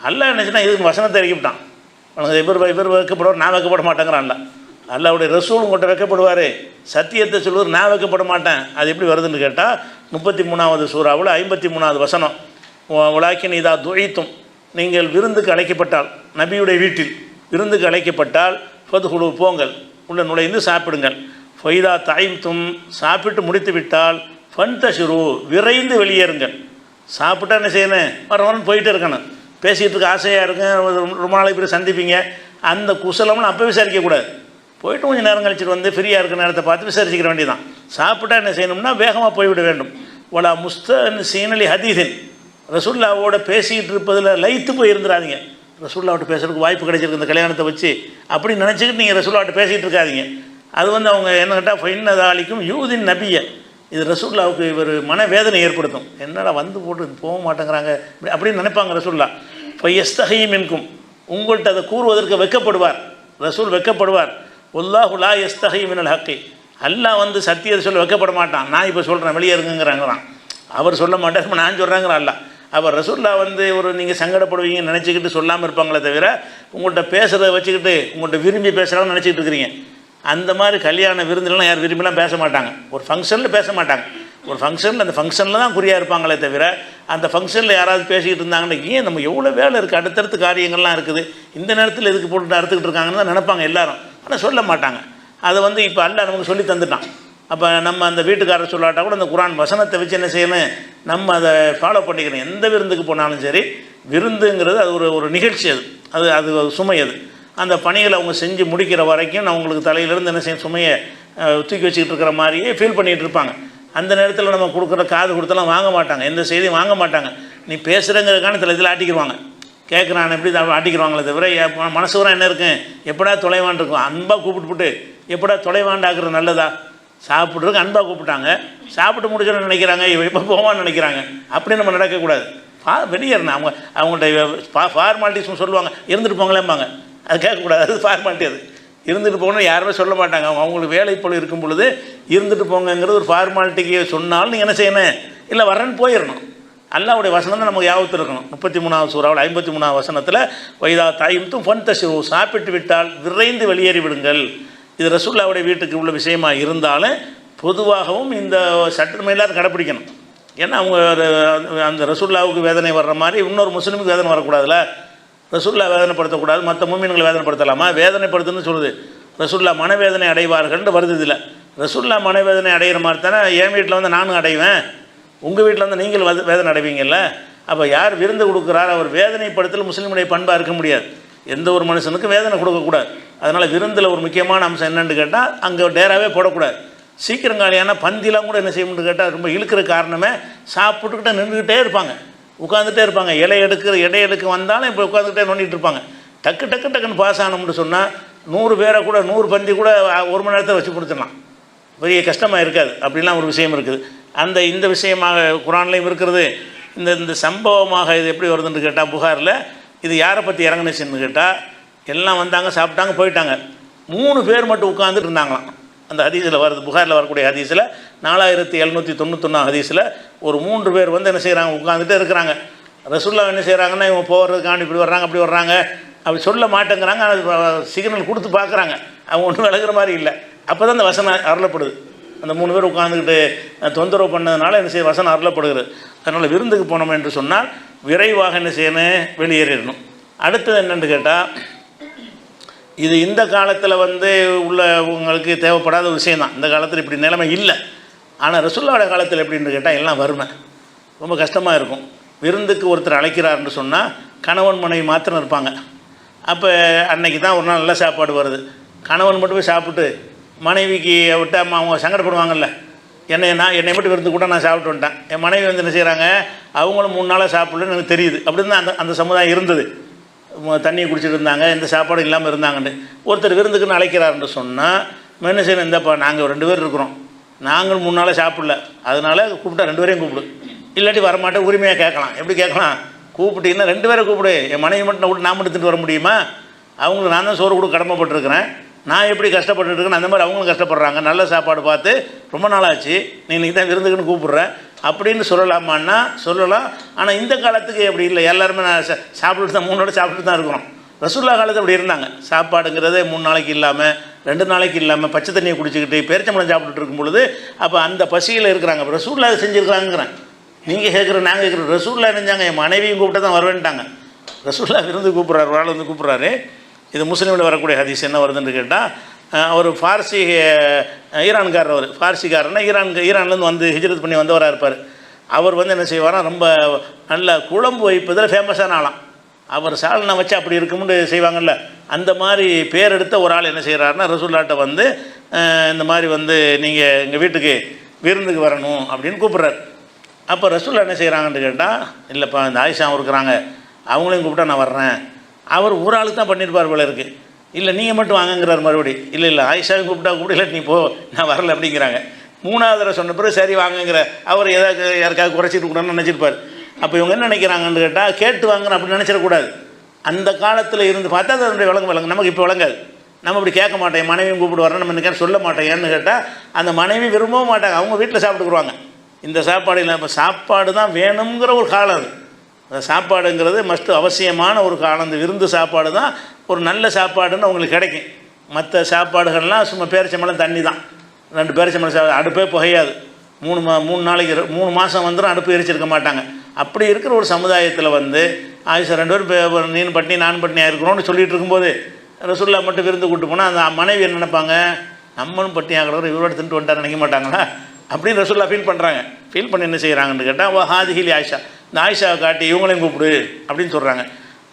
அல்லாஹ் நினச்சினா இதுக்கு வசனத்தை இறக்கிவிட்டான். அவனுக்கு இவர் வைக்கப்படுவார், நான் வைக்கப்பட மாட்டேங்கிறான்ல. அல்லாஹ்வுடைய ரசூல் உங்கள்கிட்ட வைக்கப்படுவார், சத்தியத்தை சொல்லுவார், நான் வைக்கப்பட மாட்டேன். அது எப்படி வருதுன்னு கேட்டால் 33வது சூறாவில் 53வது வசனம், உலாக்கின் இதா துழைத்தும், நீங்கள் விருந்துக்கு அழைக்கப்பட்டால், நபியுடைய வீட்டில் விருந்துக்கு அழைக்கப்பட்டால், ஃபதுஹுலு போங்கள், உள்ள நுழைந்து சாப்பிடுங்கள். ஃபைதா தாய்த்தும், சாப்பிட்டு முடித்து விட்டால், ஃபன்தஷிரு விரைந்து வெளியேறுங்கள். சாப்பிட்டா என்ன செய்யணும், வரவன் போயிட்டு இருக்கணும். பேசிகிட்டு இருக்க ஆசையாக இருக்கும், ரொம்ப நாளைக்கு பிறகு சந்திப்பீங்க, அந்த குசலம்னு அப்போ விசாரிக்கக்கூடாது. போய்ட்டு கொஞ்சம் நேரம் கழிச்சிட்டு வந்து ஃப்ரீயாக இருக்கிற நேரத்தை பார்த்து விசாரிச்சிக்கிற வேண்டியதான். சாப்பிட்டா என்ன செய்யணும்னா வேகமாக போய்விட வேண்டும். ஒலா முஸ்தன் சீனலி ஹதீதின், ரசூல்லாவோட பேசிக்கிட்டு இருப்பதில் லைத்து போய் இருந்துடாதீங்க. ரசூல்லாவோட பேசுறதுக்கு வாய்ப்பு கிடைச்சிருக்கு இந்த கல்யாணத்தை வச்சு அப்படி நினச்சிக்கிட்டு நீங்கள் ரசூல்லாவோட பேசிகிட்டு இருக்காதீங்க. அது வந்து அவங்க என்ன கேட்டால் ஃபைன்னதாலிக்கும் யூதின் நபிய, இது ரசூல்லாவுக்கு இவர் மனவேதனை ஏற்படுத்தும். என்னடா வந்து போட்டு போக மாட்டேங்கிறாங்க அப்படின்னு நினைப்பாங்க ரசூல்லா. ஃபயஸ்தஹீம் மின்கும், உங்கள்கிட்ட அதை கூறுவதற்கு வெட்கப்படுவார் ரசூல், வெட்கப்படுவார். வல்லாஹு லா யஸ்தஹீ மினல் ஹக்கி, அல்லாஹ் வந்து சத்தியத்தை சொல்ல வெட்கப்பட மாட்டான். நான் இப்போ சொல்கிறேன் வெளியே இருக்குங்கிறாங்களாம், அவர் சொல்ல மாட்டார், நான் சொல்கிறேங்கிறான் அல்லாஹ். அவர் ரசூல்லா வந்து ஒரு நீங்கள் சங்கடப்படுவீங்கன்னு நினச்சிக்கிட்டு சொல்லாமல் இருப்பாங்களே தவிர, உங்கள்கிட்ட பேசுகிறத வச்சுக்கிட்டு உங்கள்கிட்ட விரும்பி பேசுகிறாங்கன்னு நினச்சிக்கிட்டு இருக்கிறீங்க. அந்த மாதிரி கல்யாண விருந்துலாம் யார் விரும்பிலாம் பேச மாட்டாங்க, ஒரு ஃபங்க்ஷனில் பேச மாட்டாங்க. ஒரு ஃபங்க்ஷனில் அந்த ஃபங்க்ஷனில் தான் குறியாக இருப்பாங்களே தவிர, அந்த ஃபங்க்ஷனில் யாராவது பேசிக்கிட்டு இருந்தாங்கன்னா ஏன் நம்ம எவ்வளோ வேலை இருக்குது, அடுத்தடுத்து காரியங்கள்லாம் இருக்குது, இந்த நேரத்தில் எதுக்கு போட்டு அறுத்துக்கிட்டு இருக்காங்கன்னு தான் நினைப்பாங்க எல்லாரும். ஆனால் சொல்ல மாட்டாங்க. அதை வந்து இப்போ அல்லாஹ் நமக்கு சொல்லி தந்துட்டான். அப்போ நம்ம அந்த வீட்டுக்காரர் சொல்லாட்டா கூட அந்த குர்ஆன் வசனத்தை வச்சு என்ன செய்யணும், நம்ம அதை ஃபாலோ பண்ணிக்கணும். எந்த விருந்துக்கு போனாலும் சரி, விருந்துங்கிறது அது ஒரு நிகழ்ச்சி, அது சுமை. அது அந்த பணிகளை அவங்க செஞ்சு முடிக்கிற வரைக்கும் அவங்களுக்கு தலையிலேருந்து என்ன செய்யும், சுமையை தூக்கி வச்சுக்கிட்டு இருக்கிற மாதிரியே ஃபீல் பண்ணிகிட்டு இருப்பாங்க. அந்த நேரத்தில் நம்ம கொடுக்குற காது கொடுத்தெல்லாம் வாங்க மாட்டாங்க, எந்த செய்தியும் வாங்க மாட்டாங்க. நீ பேசுகிறங்கிறதுக்கான சில இதில் ஆட்டிக்கிடுவாங்க, கேட்குறான் எப்படி ஆட்டிக்கிடுவாங்களே தவிர மனசு வர என்ன இருக்கும், எப்படா தொலைவான் இருக்கும். அன்பாக கூப்பிட்டு எப்படா தொலைவாண்டாக்குறது நல்லதா, சாப்பிட்றதுக்கு அன்பாக கூப்பிட்டாங்க, சாப்பிட்டு முடிச்சோன்னு நினைக்கிறாங்க எப்போ போவான்னு நினைக்கிறாங்க. அப்படி நம்ம நடக்கக்கூடாது. வெளியேறணும். அவங்கள்ட்ட ஃபார்மாலிட்டிஸ் சொல்லுவாங்க, இருந்துட்டு போங்களேம்பாங்க, அது கேட்கக்கூடாது, அது ஃபார்மாலிட்டி. அது இருந்துட்டு போகணும்னு யாருமே சொல்ல மாட்டாங்க. அவங்களுக்கு வேலை போல் இருக்கும் பொழுது இருந்துட்டு போங்கங்கிறது ஒரு ஃபார்மாலிட்டிக்கு சொன்னாலும் நீங்கள் என்ன செய்யணும், இல்லை வரேன்னு போயிடணும். அல்லாஹ்வுடைய வசனம் தான் நமக்கு ஞாபகத்தில் இருக்கணும். 33வது சூறாவில் 53வது வசனத்தில் வைதா தாய்த்தும் ஃபன்தஷிரு, சாப்பிட்டு விட்டால் விரைந்து வெளியேறி விடுங்கள். இது ரசூல்லாவுடைய வீட்டுக்கு உள்ள விஷயமா இருந்தாலும் பொதுவாகவும் இந்த சட்டம் எல்லாரும் கடைப்பிடிக்கணும். ஏன்னா அவங்க அந்த ரசூல்லாவுக்கு வேதனை வர்ற மாதிரி இன்னொரு முஸ்லீமுக்கு வேதனை வரக்கூடாதுல்ல. ரசூல்லா வேதனைப்படுத்தக்கூடாது, மற்ற முஃமின்களை வேதனைப்படுத்தலாமா? வேதனைப்படுத்துன்னு சொல்லுது. ரசூல்லா மனவேதனை அடைவார்கள்னு வருது இதில். ரசூல்லா மனவேதனை அடைகிற மாதிரி தானே என் வீட்டில் வந்து நானும் அடைவேன், உங்கள் வீட்டில் வந்து நீங்கள் வேதனை அடைவீங்கல்ல. அப்போ யார் விருந்து கொடுக்குறார் அவர் வேதனைப்படுத்தல் முஸ்லீமுடைய பண்பாக இருக்க முடியாது. எந்த ஒரு மனுஷனுக்கும் வேதனை கொடுக்கக்கூடாது. அதனால் விருந்தில் ஒரு முக்கியமான அம்சம் என்னென்னு கேட்டால் அங்கே டேராவே போடக்கூடாது. சீக்கிரம் காலியான பந்திலாம் கூட என்ன செய்யணும்னு கேட்டால் ரொம்ப இழுக்கிற காரணமே சாப்பிட்டுக்கிட்டே நின்றுக்கிட்டே இருப்பாங்க, உட்காந்துட்டே இருப்பாங்க. இலை எடுக்க வந்தாலும் இப்போ உட்காந்துக்கிட்டே நோண்டிகிட்டு இருப்பாங்க. டக்குன்னு பாஸ் ஆனோம்னு சொன்னால் 100 பேரை கூட 100 பந்தி கூட 1 மணி நேரத்தை வச்சு கொடுத்துடலாம், பெரிய கஷ்டமாக இருக்காது. அப்படிலாம் ஒரு விஷயம் இருக்குது. இந்த விஷயமாக குர்ஆன்லையும் இருக்கிறது. இந்த சம்பவமாக இது எப்படி வருதுன்னு கேட்டால் புகாரில் இது யாரை பற்றி இறங்குனுச்சுன்னு கேட்டால் எல்லாம் வந்தாங்க, சாப்பிட்டாங்க, போயிட்டாங்க. 3 பேர் மட்டும் உட்காந்துட்டு இருந்தாங்களாம். அந்த ஹதீஸில் வருது, புகாரில் வரக்கூடிய ஹதீஸில் 4791 ஹதீஸில் ஒரு 3 பேர் வந்து என்ன செய்கிறாங்க, உட்காந்துட்டு இருக்கிறாங்க. ரசூலுல்லாஹ் என்ன செய்கிறாங்கன்னா, இவங்க போகிறதுக்காண்டி இப்படி வர்றாங்க அப்படி வர்றாங்க அப்படி சொல்ல மாட்டேங்கிறாங்க. ஆனால் சிக்னல் கொடுத்து பார்க்குறாங்க, அவங்க ஒன்றும் விளக்குற மாதிரி இல்லை. அப்போ தான் அந்த வசனம் அருளப்படுது. அந்த 3 பேர் உட்காந்துக்கிட்டு தொந்தரவு பண்ணதுனால என்ன செய்ய வசனம் அருளப்படுகிறது. அதனால் விருந்துக்கு போனோம் என்று சொன்னால் விரைவாக என்ன செய்யணும், வெளியேறிடணும். அடுத்தது என்னென்னு கேட்டால், இது இந்த காலத்தில் வந்து உள்ள உங்களுக்கு தேவைப்படாத ஒரு விஷயந்தான். இந்த காலத்தில் இப்படி நிலைமை இல்லை. ஆனால் ரசூலுல்லாஹ் காலத்தில் எப்படின்னு கேட்டால் எல்லாம் வறுமை, ரொம்ப கஷ்டமாக இருக்கும். விருந்துக்கு ஒருத்தர் அழைக்கிறாருன்னு சொன்னால் கணவன் மனைவி மாத்திரம் இருப்பாங்க. அப்போ அன்னைக்கு தான் ஒரு நாள் நல்ல சாப்பாடு வருது. கணவன் மட்டும் போய் சாப்பிட்டு மனைவிக்கு விட்டு அவங்க சங்கடப்படுவாங்கல்ல. என்னை மட்டும் விருந்து கூட நான் சாப்பிட்டு வந்துட்டேன், என் மனைவி வந்து என்ன செய்கிறாங்க, அவங்களும் 3 நாளாக சாப்பிடலன்னு எனக்கு தெரியுது. அப்படின்னு தான் அந்த சமுதாயம் இருந்தது. தண்ணியை குடிச்சிட்டு இருந்தாங்க, எந்த சாப்பாடும் இல்லாமல் இருந்தாங்கன்னு. ஒருத்தர் விருந்துக்குன்னு அழைக்கிறாருன்னு சொன்னால் என்ன செய்யணும், இந்தப்பா நாங்கள் 2 பேர் இருக்கிறோம், நாங்கள் 3 நாளாக சாப்பிடல, அதனால் கூப்பிட்டா 2 பேரையும் கூப்பிடு, இல்லாட்டி வரமாட்டேன் உரிமையாக கேட்கலாம். எப்படி கேட்கலாம், கூப்பிட்டீங்கன்னா 2 பேரை கூப்பிடு, என் மனைவி மட்டும் விட்டு நான் மட்டும் திட்டு வர முடியுமா? அவங்களுக்கு நான் தான் சோறு கூட கடமைப்பட்டுருக்கிறேன், நான் எப்படி கஷ்டப்பட்டுருக்கேன்னு அந்த மாதிரி அவங்களும் கஷ்டப்படுறாங்க. நல்ல சாப்பாடு பார்த்து ரொம்ப நாளாச்சு, நீ இன்றைக்கி தான் விருந்துக்குன்னு கூப்பிட்றேன் அப்படின்னு சொல்லலாமான்னா சொல்லலாம். ஆனால் இந்த காலத்துக்கு அப்படி இல்லை. எல்லாருமே நான் சாப்பிட்டு தான் 3 நாள் சாப்பிட்டு தான் இருக்கிறோம். ரசூலுல்லாஹ் காலத்தில் அப்படி இருந்தாங்க. சாப்பாடுங்கிறதே 3 நாளைக்கு இல்லாமல் 2 நாளைக்கு இல்லாமல் பச்சை தண்ணியை குடிச்சிக்கிட்டு பேரிச்சம்பழம் சாப்பிட்டுட்டு இருக்கும் பொழுது அப்போ அந்த பசியில் இருக்கிறாங்க. இப்போ ரசூலுல்லாஹ் செஞ்சுருக்காங்கிறேன். நீங்கள் கேட்குற நாங்கள் கேட்குறோம். ரசூலுல்லாஹ் நினைஞ்சாங்க என் மனைவியும் கூப்பிட்டு தான் வருவேன்ட்டாங்க. ரசூலுல்லாஹ் விருந்து கூப்பிட்றாரு, ஒரு ஆள் வந்து கூப்பிட்றாரு. இது முஸ்லீமில் வரக்கூடிய ஹதீஸ். என்ன வருதுன்னு கேட்டால், அவர் ஃபார்சி ஈரான்காரர், அவர் ஃபார்சிக்காரர்னா ஈரான்லேருந்து வந்து ஹிஜ்ரத் பண்ணி வந்தவராக இருப்பார். அவர் வந்து என்ன செய்வாரா, ரொம்ப நல்ல குழம்பு வைப்பதில் ஃபேமஸான ஆளாம். அவர் சால்னா வச்சு அப்படி இருக்கும்னு செய்வாங்கள்ல, அந்த மாதிரி பேர் எடுத்த ஒரு ஆள் என்ன செய்கிறாருன்னா ரசூலுல்லாஹ்ட்ட வந்து இந்த மாதிரி வந்து நீங்கள் எங்கள் வீட்டுக்கு விருந்துக்கு வரணும் அப்படின்னு கூப்பிட்றாரு. அப்போ ரசூலுல்லாஹ் என்ன செய்கிறாங்கன்னு கேட்டால், இல்லைப்பா இந்த ஆயிஷா இருக்கிறாங்க, அவங்களையும் கூப்பிட்டா நான் வர்றேன். அவர் ஒரு ஆளுக்கு தான் பண்ணியிருப்பார் போல இருக்குது. இல்லை நீங்கள் மட்டும் வாங்கங்கிறார் மறுபடி. இல்லை ஆயிஷாவை கூப்பிட்டா கூப்பிடல, நீ போ நான் வரல அப்படிங்கிறாங்க. 3வது தடவை சொன்ன பிறகு சரி வாங்குங்கிற அவர் ஏதாவது யாருக்காவது குறைச்சிட்டு கூடாதுன்னு நினச்சிருப்பார். அப்போ இவங்க என்ன நினைக்கிறாங்கன்னு கேட்டால், கேட்டு வாங்குறேன் அப்படின்னு நினச்சிடக்கூடாது. அந்த காலத்தில் இருந்து பார்த்தா அது அதனுடைய விளங்கு நமக்கு இப்போ விளங்காது. நம்ம இப்படி கேட்க மாட்டோம், என் மனைவியும் கூப்பிட்டு வரேன் நம்ம இன்னைக்கு சொல்ல மாட்டோம். ஏன்னு கேட்டால் அந்த மனைவி விரும்பவும் மாட்டாங்க, அவங்க வீட்டில் சாப்பிட்டுக்குருவாங்க. இந்த சாப்பாடு இல்லை, இப்போ சாப்பாடு தான் வேணுங்கிற ஒரு காலம் அது. அந்த சாப்பாடுங்கிறது மஸ்ட்டு அவசியமான ஒரு காலம். அந்த விருந்து சாப்பாடு தான் ஒரு நல்ல சாப்பாடுன்னு அவங்களுக்கு கிடைக்கும். மற்ற சாப்பாடுகள்லாம் சும்மா பேரிச்சம்பழம் தண்ணி தான். 2 பேரிச்சம்பழம் அடுப்பே புகையாது. 3 நாளைக்கு 3 மாதம் வந்துடும் அடுப்பு எரிச்சிருக்க மாட்டாங்க. அப்படி இருக்கிற ஒரு சமுதாயத்தில் வந்து ஆயிஷா 2 பேரும் நீன் பட்டினி நான் பட்டினியாக இருக்கிறோன்னு சொல்லிகிட்டு இருக்கும்போது ரசூலுல்லாஹ் மட்டும் விருந்து கூப்பிட்டு போனால் அந்த மனைவி என்ன நினைப்பாங்க, நம்மளும் பட்டினி ஆகிறவர் இவரோட தின்ட்டு வந்துட்டார் நினைக்க மாட்டாங்களா அப்படின்னு ரசூலுல்லாஹ் ஃபீல் பண்ணுறாங்க. ஃபீல் பண்ணி என்ன செய்கிறாங்கன்னு கேட்டால், ஹாதிஹிலி ஆயிஷா, இந்த ஆயிஷாவை காட்டி இவங்களையும் கூப்பிடு அப்படின்னு சொல்கிறாங்க.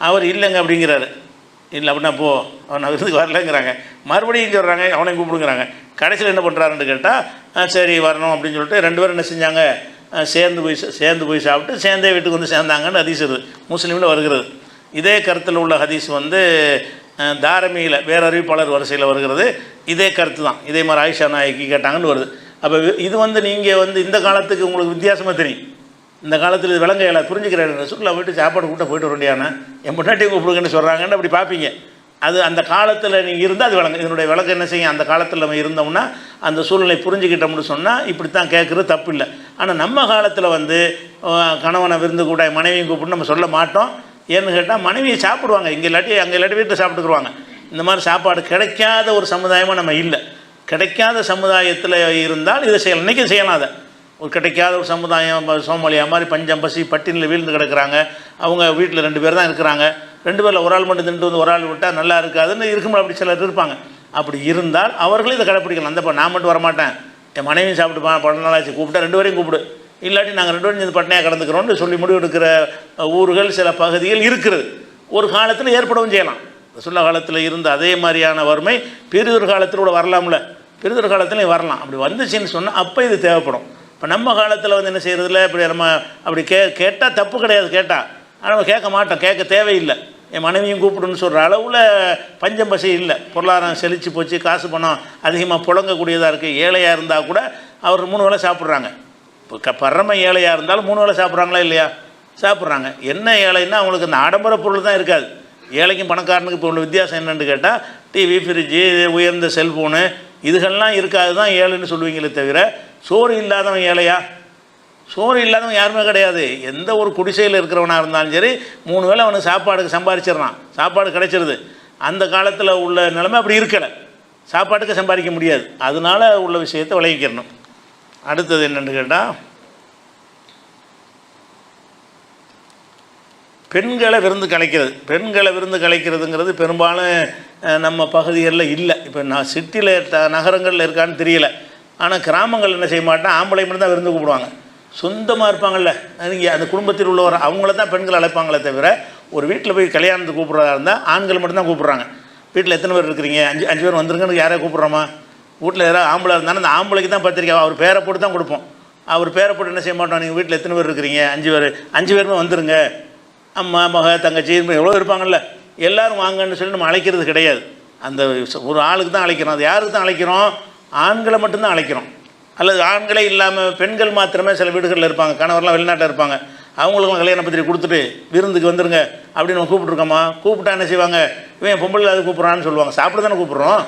அவர் இல்லைங்க அப்படிங்கிறாரு. இல்லை அப்படின்னா போ, அவன் விருதுக்கு வரலைங்கிறாங்க. மறுபடியும் சொல்கிறாங்க அவனையும் கூப்பிடுங்கிறாங்க. கடைசியில் என்ன பண்ணுறாருன்னு கேட்டால், சரி வரணும் அப்படின்னு சொல்லிட்டு 2 பேரும் என்ன செஞ்சாங்க, சேர்ந்து போய் சாப்பிட்டு சேர்ந்தே வீட்டுக்கு வந்து சேர்ந்தாங்கன்னு ஹதீஸ் இருக்குது, முஸ்லீமில் வருகிறது. இதே கருத்தில் உள்ள ஹதீஸ் வந்து தாரமியில் வேற அறிவிப்பாளர் வரிசையில் வருகிறது. இதே கருத்து தான், இதே மாதிரி ஆயிஷா நாயகி கேட்டாங்கன்னு வருது. அப்போ இது வந்து நீங்கள் வந்து இந்த காலத்துக்கு உங்களுக்கு வித்தியாசமாக தெரியும். இந்த காலத்தில் இது விளங்க இயலாது, புரிஞ்சுக்கிறேன். ரசூலுல்லாஹ் போய்ட்டு சாப்பாடு கூட்ட போய்ட்டு வர வேண்டியான என் பொண்டாட்டியும் கூப்பிடுங்கன்னு சொல்கிறாங்கன்னு அப்படி பார்ப்பீங்க. அது அந்த காலத்தில் நீங்கள் இருந்தால் அது விளங்கு. இதனுடைய விளக்கம் என்ன செய்யும், அந்த காலத்தில் நம்ம இருந்தோம்னா அந்த சூழ்நிலை புரிஞ்சுக்கிட்டோம்னு சொன்னால் இப்படி தான் கேட்குறது தப்பு இல்லை. ஆனால் நம்ம காலத்தில் வந்து கணவனை விருந்து கூட மனைவியும் கூப்பிட்டு நம்ம சொல்ல மாட்டோம். ஏன்னு கேட்டால் மனைவியை சாப்பிடுவாங்க, இங்கே இல்லாட்டி வீட்டில் சாப்பிட்டுக்குருவாங்க. இந்த மாதிரி சாப்பாடு கிடைக்காத ஒரு சமுதாயமாக நம்ம இல்லை. கிடைக்காத சமுதாயத்தில் இருந்தால் இதை செய்யலாம், இன்றைக்கும் செய்யலாம். அதை ஒரு கிடைக்காத ஒரு சமுதாயம் சோமாலியா மாதிரி பஞ்சம் பசி பட்டினியில் வீழ்ந்து கிடக்கிறாங்க. அவங்க வீட்டில் 2 பேர் தான் இருக்கிறாங்க. 2 பேரில் ஒரு ஆள் மட்டும் தின்ட்டு வந்து ஒரு ஆள் விட்டால் நல்லா இருக்காதுன்னு இருக்கும்போது அப்படி சிலர் இருப்பாங்க. அப்படி இருந்தால் அவர்களும் இதை கடைப்பிடிக்கலாம். அந்தப்போ நான் மட்டும் வரமாட்டேன், என் மனைவியும் சாப்பிட்டு பல நாளாச்சு, கூப்பிட்டா 2 பேரையும் கூப்பிடு, இல்லாட்டி நாங்கள் 2 பேரும் இந்த பட்டினியாக கடந்துக்கிறோன்னு சொல்லி முடிவெடுக்கிற ஊர்கள் சில பகுதிகள் இருக்கிறது. ஒரு காலத்தில் ஏற்படவும் செய்யலாம். ரசூலுல்லாஹ் காலத்தில் இருந்த அதே மாதிரியான வறுமை பெரிதொரு காலத்தில் கூட வரலாம்ல, பெரிதொரு காலத்துலையும் வரலாம். அப்படி வந்துச்சுன்னு சொன்னால் அப்போ இது தேவைப்படும். இப்போ நம்ம காலத்தில் வந்து என்ன செய்கிறதுல இப்படி நம்ம அப்படி கேட்டால் தப்பு கிடையாது, கேட்டால் ஆனால் நம்ம கேட்க மாட்டோம், கேட்க தேவையில்லை. என் மனைவியும் கூப்பிடுன்னு சொல்கிற அளவில் பஞ்சம் பசி இல்லை. பொருளாதாரம் செழித்து போச்சு, காசு பணம் அதிகமாக புழங்கக்கூடியதாக இருக்குது. ஏழையாக இருந்தால் கூட அவர் 3 வேளை சாப்பிட்றாங்க. இப்போ பரம ஏழையாக இருந்தாலும் 3 வேளை சாப்பிட்றாங்களா இல்லையா? சாப்பிட்றாங்க. என்ன ஏழைன்னா அவங்களுக்கு அந்த ஆடம்பர பொருள் தான் இருக்காது. ஏழைக்கும் பணக்காரனுக்கு இப்போ உள்ள வித்தியாசம் என்னென்னு கேட்டால் டிவி, ஃப்ரிட்ஜு, உயர்ந்த செல்ஃபோனு இதுகள்லாம் இருக்காது தான் ஏழைன்னு சொல்லுவீங்களே தவிர சோறு இல்லாதவன் ஏழையா? சோறு இல்லாதவன் யாருமே கிடையாது. எந்த ஒரு குடிசையில் இருக்கிறவனாக இருந்தாலும் சரி 3 வேளை அவனுக்கு சாப்பாடுக்கு சம்பாதிச்சிடறான், சாப்பாடு கிடைச்சிருது. அந்த காலத்தில் உள்ள நிலைமை அப்படி இருக்கலை, சாப்பாட்டுக்கு சம்பாதிக்க முடியாது. அதனால உள்ள விஷயத்தை விளைவிக்கிறணும். அடுத்தது என்னென்னு கேட்டால் பெண்களை விருந்து கலைக்கிறது. பெண்களை விருந்து கலைக்கிறதுங்கிறது பெரும்பாலும் நம்ம பகுதிகளில் இல்லை. இப்போ நான் சிட்டியில் நகரங்களில் இருக்கான்னு தெரியல. ஆனால் கிராமங்கள் என்ன செய்ய மாட்டேன், ஆம்பளை மட்டும் தான் விருந்து கூப்பிடுவாங்க. சொந்தமாக இருப்பாங்கள்ல, நீங்கள் அந்த குடும்பத்தில் உள்ளவர் அவங்கள தான் பெண்கள் அழைப்பாங்களே தவிர ஒரு வீட்டில் போய் கல்யாணத்துக்கு கூப்பிட்றதா இருந்தால் ஆண்கள் மட்டும்தான் கூப்பிட்றாங்க. வீட்டில் எத்தனை பேர் இருக்கிறீங்க, 5 பேர் வந்துருங்கன்னு யாரையா கூப்பிட்றோமா? வீட்டில் யாராவது ஆம்பளை இருந்தாலும் அந்த ஆம்பளைக்கு தான் பத்திரிக்கை அவர் பேரை போட்டு தான் கொடுப்போம். அவர் பேரை போட்டு என்ன செய்ய மாட்டோம், நீங்கள் வீட்டில் எத்தனை பேர் இருக்கிறீங்க, 5 பேருமே வந்துருங்க, அம்மா, மக, தங்கச்சி எவ்வளோ இருப்பாங்கள்ல, எல்லோரும் வாங்கன்னு சொல்லி நம்ம அழைக்கிறது கிடையாது. அந்த ஒரு ஆளுக்கு தான் அழைக்கிறோம். அது யாருக்கு தான் அழைக்கிறோம்? ஆண்களை மட்டும்தான் அழைக்கிறோம். அல்லது ஆண்களே இல்லாமல் பெண்கள் மாத்திரமே சில வீடுகளில் இருப்பாங்க, கணவர்லாம் வெளிநாட்டில் இருப்பாங்க, அவங்களுக்கும் கல்யாண பத்திரிக்கை கொடுத்துட்டு விருந்துக்கு வந்துருங்க அப்படின்னு நம்ம கூப்பிட்ருக்கோமா? கூப்பிட்டா என்ன செய்வாங்க, இவன் பொம்பளை அது கூப்பிட்றான்னு சொல்லுவாங்க. சாப்பிட தானே கூப்பிட்றோம்.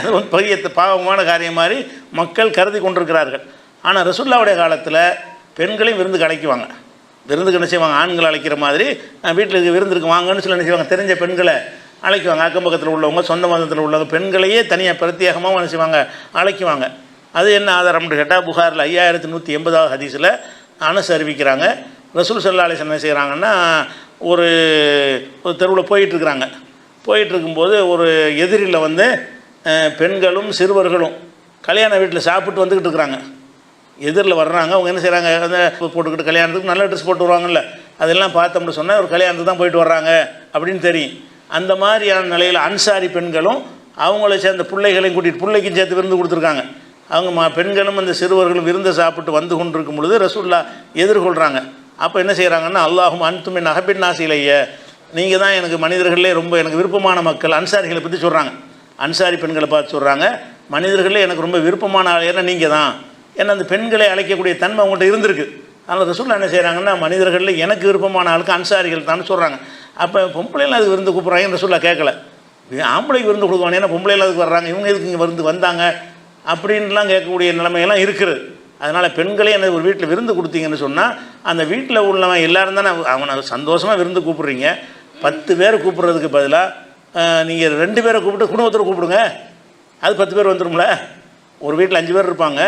அது வந்து பெரிய பாவமான காரியம் மாதிரி மக்கள் கருதி கொண்டிருக்கிறார்கள். ஆனால் ரசூலுல்லாஹ்வுடைய காலத்தில் பெண்களையும் விருந்துக்கு அழைக்குவாங்க. விருந்துக்கு என்ன செய்வாங்க, ஆண்களை அழைக்கிற மாதிரி வீட்டில் விருந்துக்கு வாங்கன்னு சொல்லி என்ன செய்வாங்க, தெரிஞ்ச பெண்களை அழைக்குவாங்க. அக்கம் பக்கத்தில் உள்ளவங்க, சொந்த மதத்தில் உள்ளவங்க பெண்களையே தனியாக பிரத்யேகமாக என்ன செய்வாங்க, அழைக்குவாங்க. அது என்ன ஆதாரம்னு கேட்டால் புகாரில் 5180வது ஹதீஸில் அனஸ் அறிவிக்கிறாங்க. ரசூல் ஸல்லல்லாஹு அலைஹி வஸல்லம் என்ன செய்கிறாங்கன்னா, ஒரு தெருவில் போயிட்டுருக்குறாங்க. போயிட்டுருக்கும்போது ஒரு எதிரில் வந்து பெண்களும் சிறுவர்களும் கல்யாண வீட்டில் சாப்பிட்டு வந்துக்கிட்டு இருக்கிறாங்க. எதிரில் வர்றாங்க. அவங்க என்ன செய்கிறாங்க, அந்த போட்டுக்கிட்டு கல்யாணத்துக்கு நல்ல ட்ரெஸ் போட்டு வருவாங்கல்ல, அதெல்லாம் பார்த்தோம்னு சொன்னால் ஒரு கல்யாணத்துக்கு தான் போயிட்டு வர்றாங்க அப்படின்னு தெரியும். அந்த மாதிரியான நிலையில் அன்சாரி பெண்களும் அவங்கள சேர்ந்த பிள்ளைகளையும் கூட்டிகிட்டு பிள்ளைக்கும் சேர்த்து விருந்து கொடுத்துருக்காங்க. அவங்க பெண்களும் அந்த சிறுவர்களும் விருந்தை சாப்பிட்டு வந்து கொண்டிருக்கும் பொழுது ரசூலுல்லாஹ் எதிர்கொள்கிறாங்க. அப்போ என்ன செய்கிறாங்கன்னா, அல்லாஹும் அன்தும் மின் அஹப்பின் நாஸி இலைய, நீங்கள் தான் எனக்கு மனிதர்களே ரொம்ப எனக்கு விருப்பமான மக்கள். அன்சாரிகளை பற்றி சொல்கிறாங்க. அன்சாரி பெண்களை பார்த்து சொல்கிறாங்க, மனிதர்களே எனக்கு ரொம்ப விருப்பமான ஆள் ஏன்னா நீங்கள் தான். ஏன்னா அந்த பெண்களை அழைக்கக்கூடிய தன்மை அவங்கள்ட்ட இருந்திருக்கு. அதனால் ரசூலுல்லாஹ் என்ன செய்கிறாங்கன்னா, மனிதர்களில் எனக்கு விருப்பமான ஆளுக்கு அன்சாரிகள் தான் சொல்கிறாங்க. அப்போ பொம்பளைலாம் அதுக்கு விருந்து கூப்பிட்றாங்கன்னு ரசூலுல்லாஹ் கேட்கல. ஆம்பளைக்கு விருந்து கொடுக்குவாங்க, ஏன்னா பொம்பளைலாம் அதுக்கு வர்றாங்க, இவங்க எதுக்கு இங்கே விருந்து வந்தாங்க அப்படின்லாம் கேட்கக்கூடிய நிலைமையெல்லாம் இருக்குது. அதனால் பெண்களே என்ன ஒரு வீட்டில் விருந்து கொடுத்தீங்கன்னு சொன்னால் அந்த வீட்டில் உள்ளவன் எல்லோரும் தானே அவனை சந்தோஷமாக விருந்து கூப்பிட்றீங்க. 10 பேர் கூப்பிட்றதுக்கு பதிலாக நீங்கள் 2 பேரை கூப்பிட்டு குடும்பத்தில் கூப்பிடுங்க, அது 10 பேர் வந்துடும்ல. ஒரு வீட்டில் 5 பேர் இருப்பாங்க,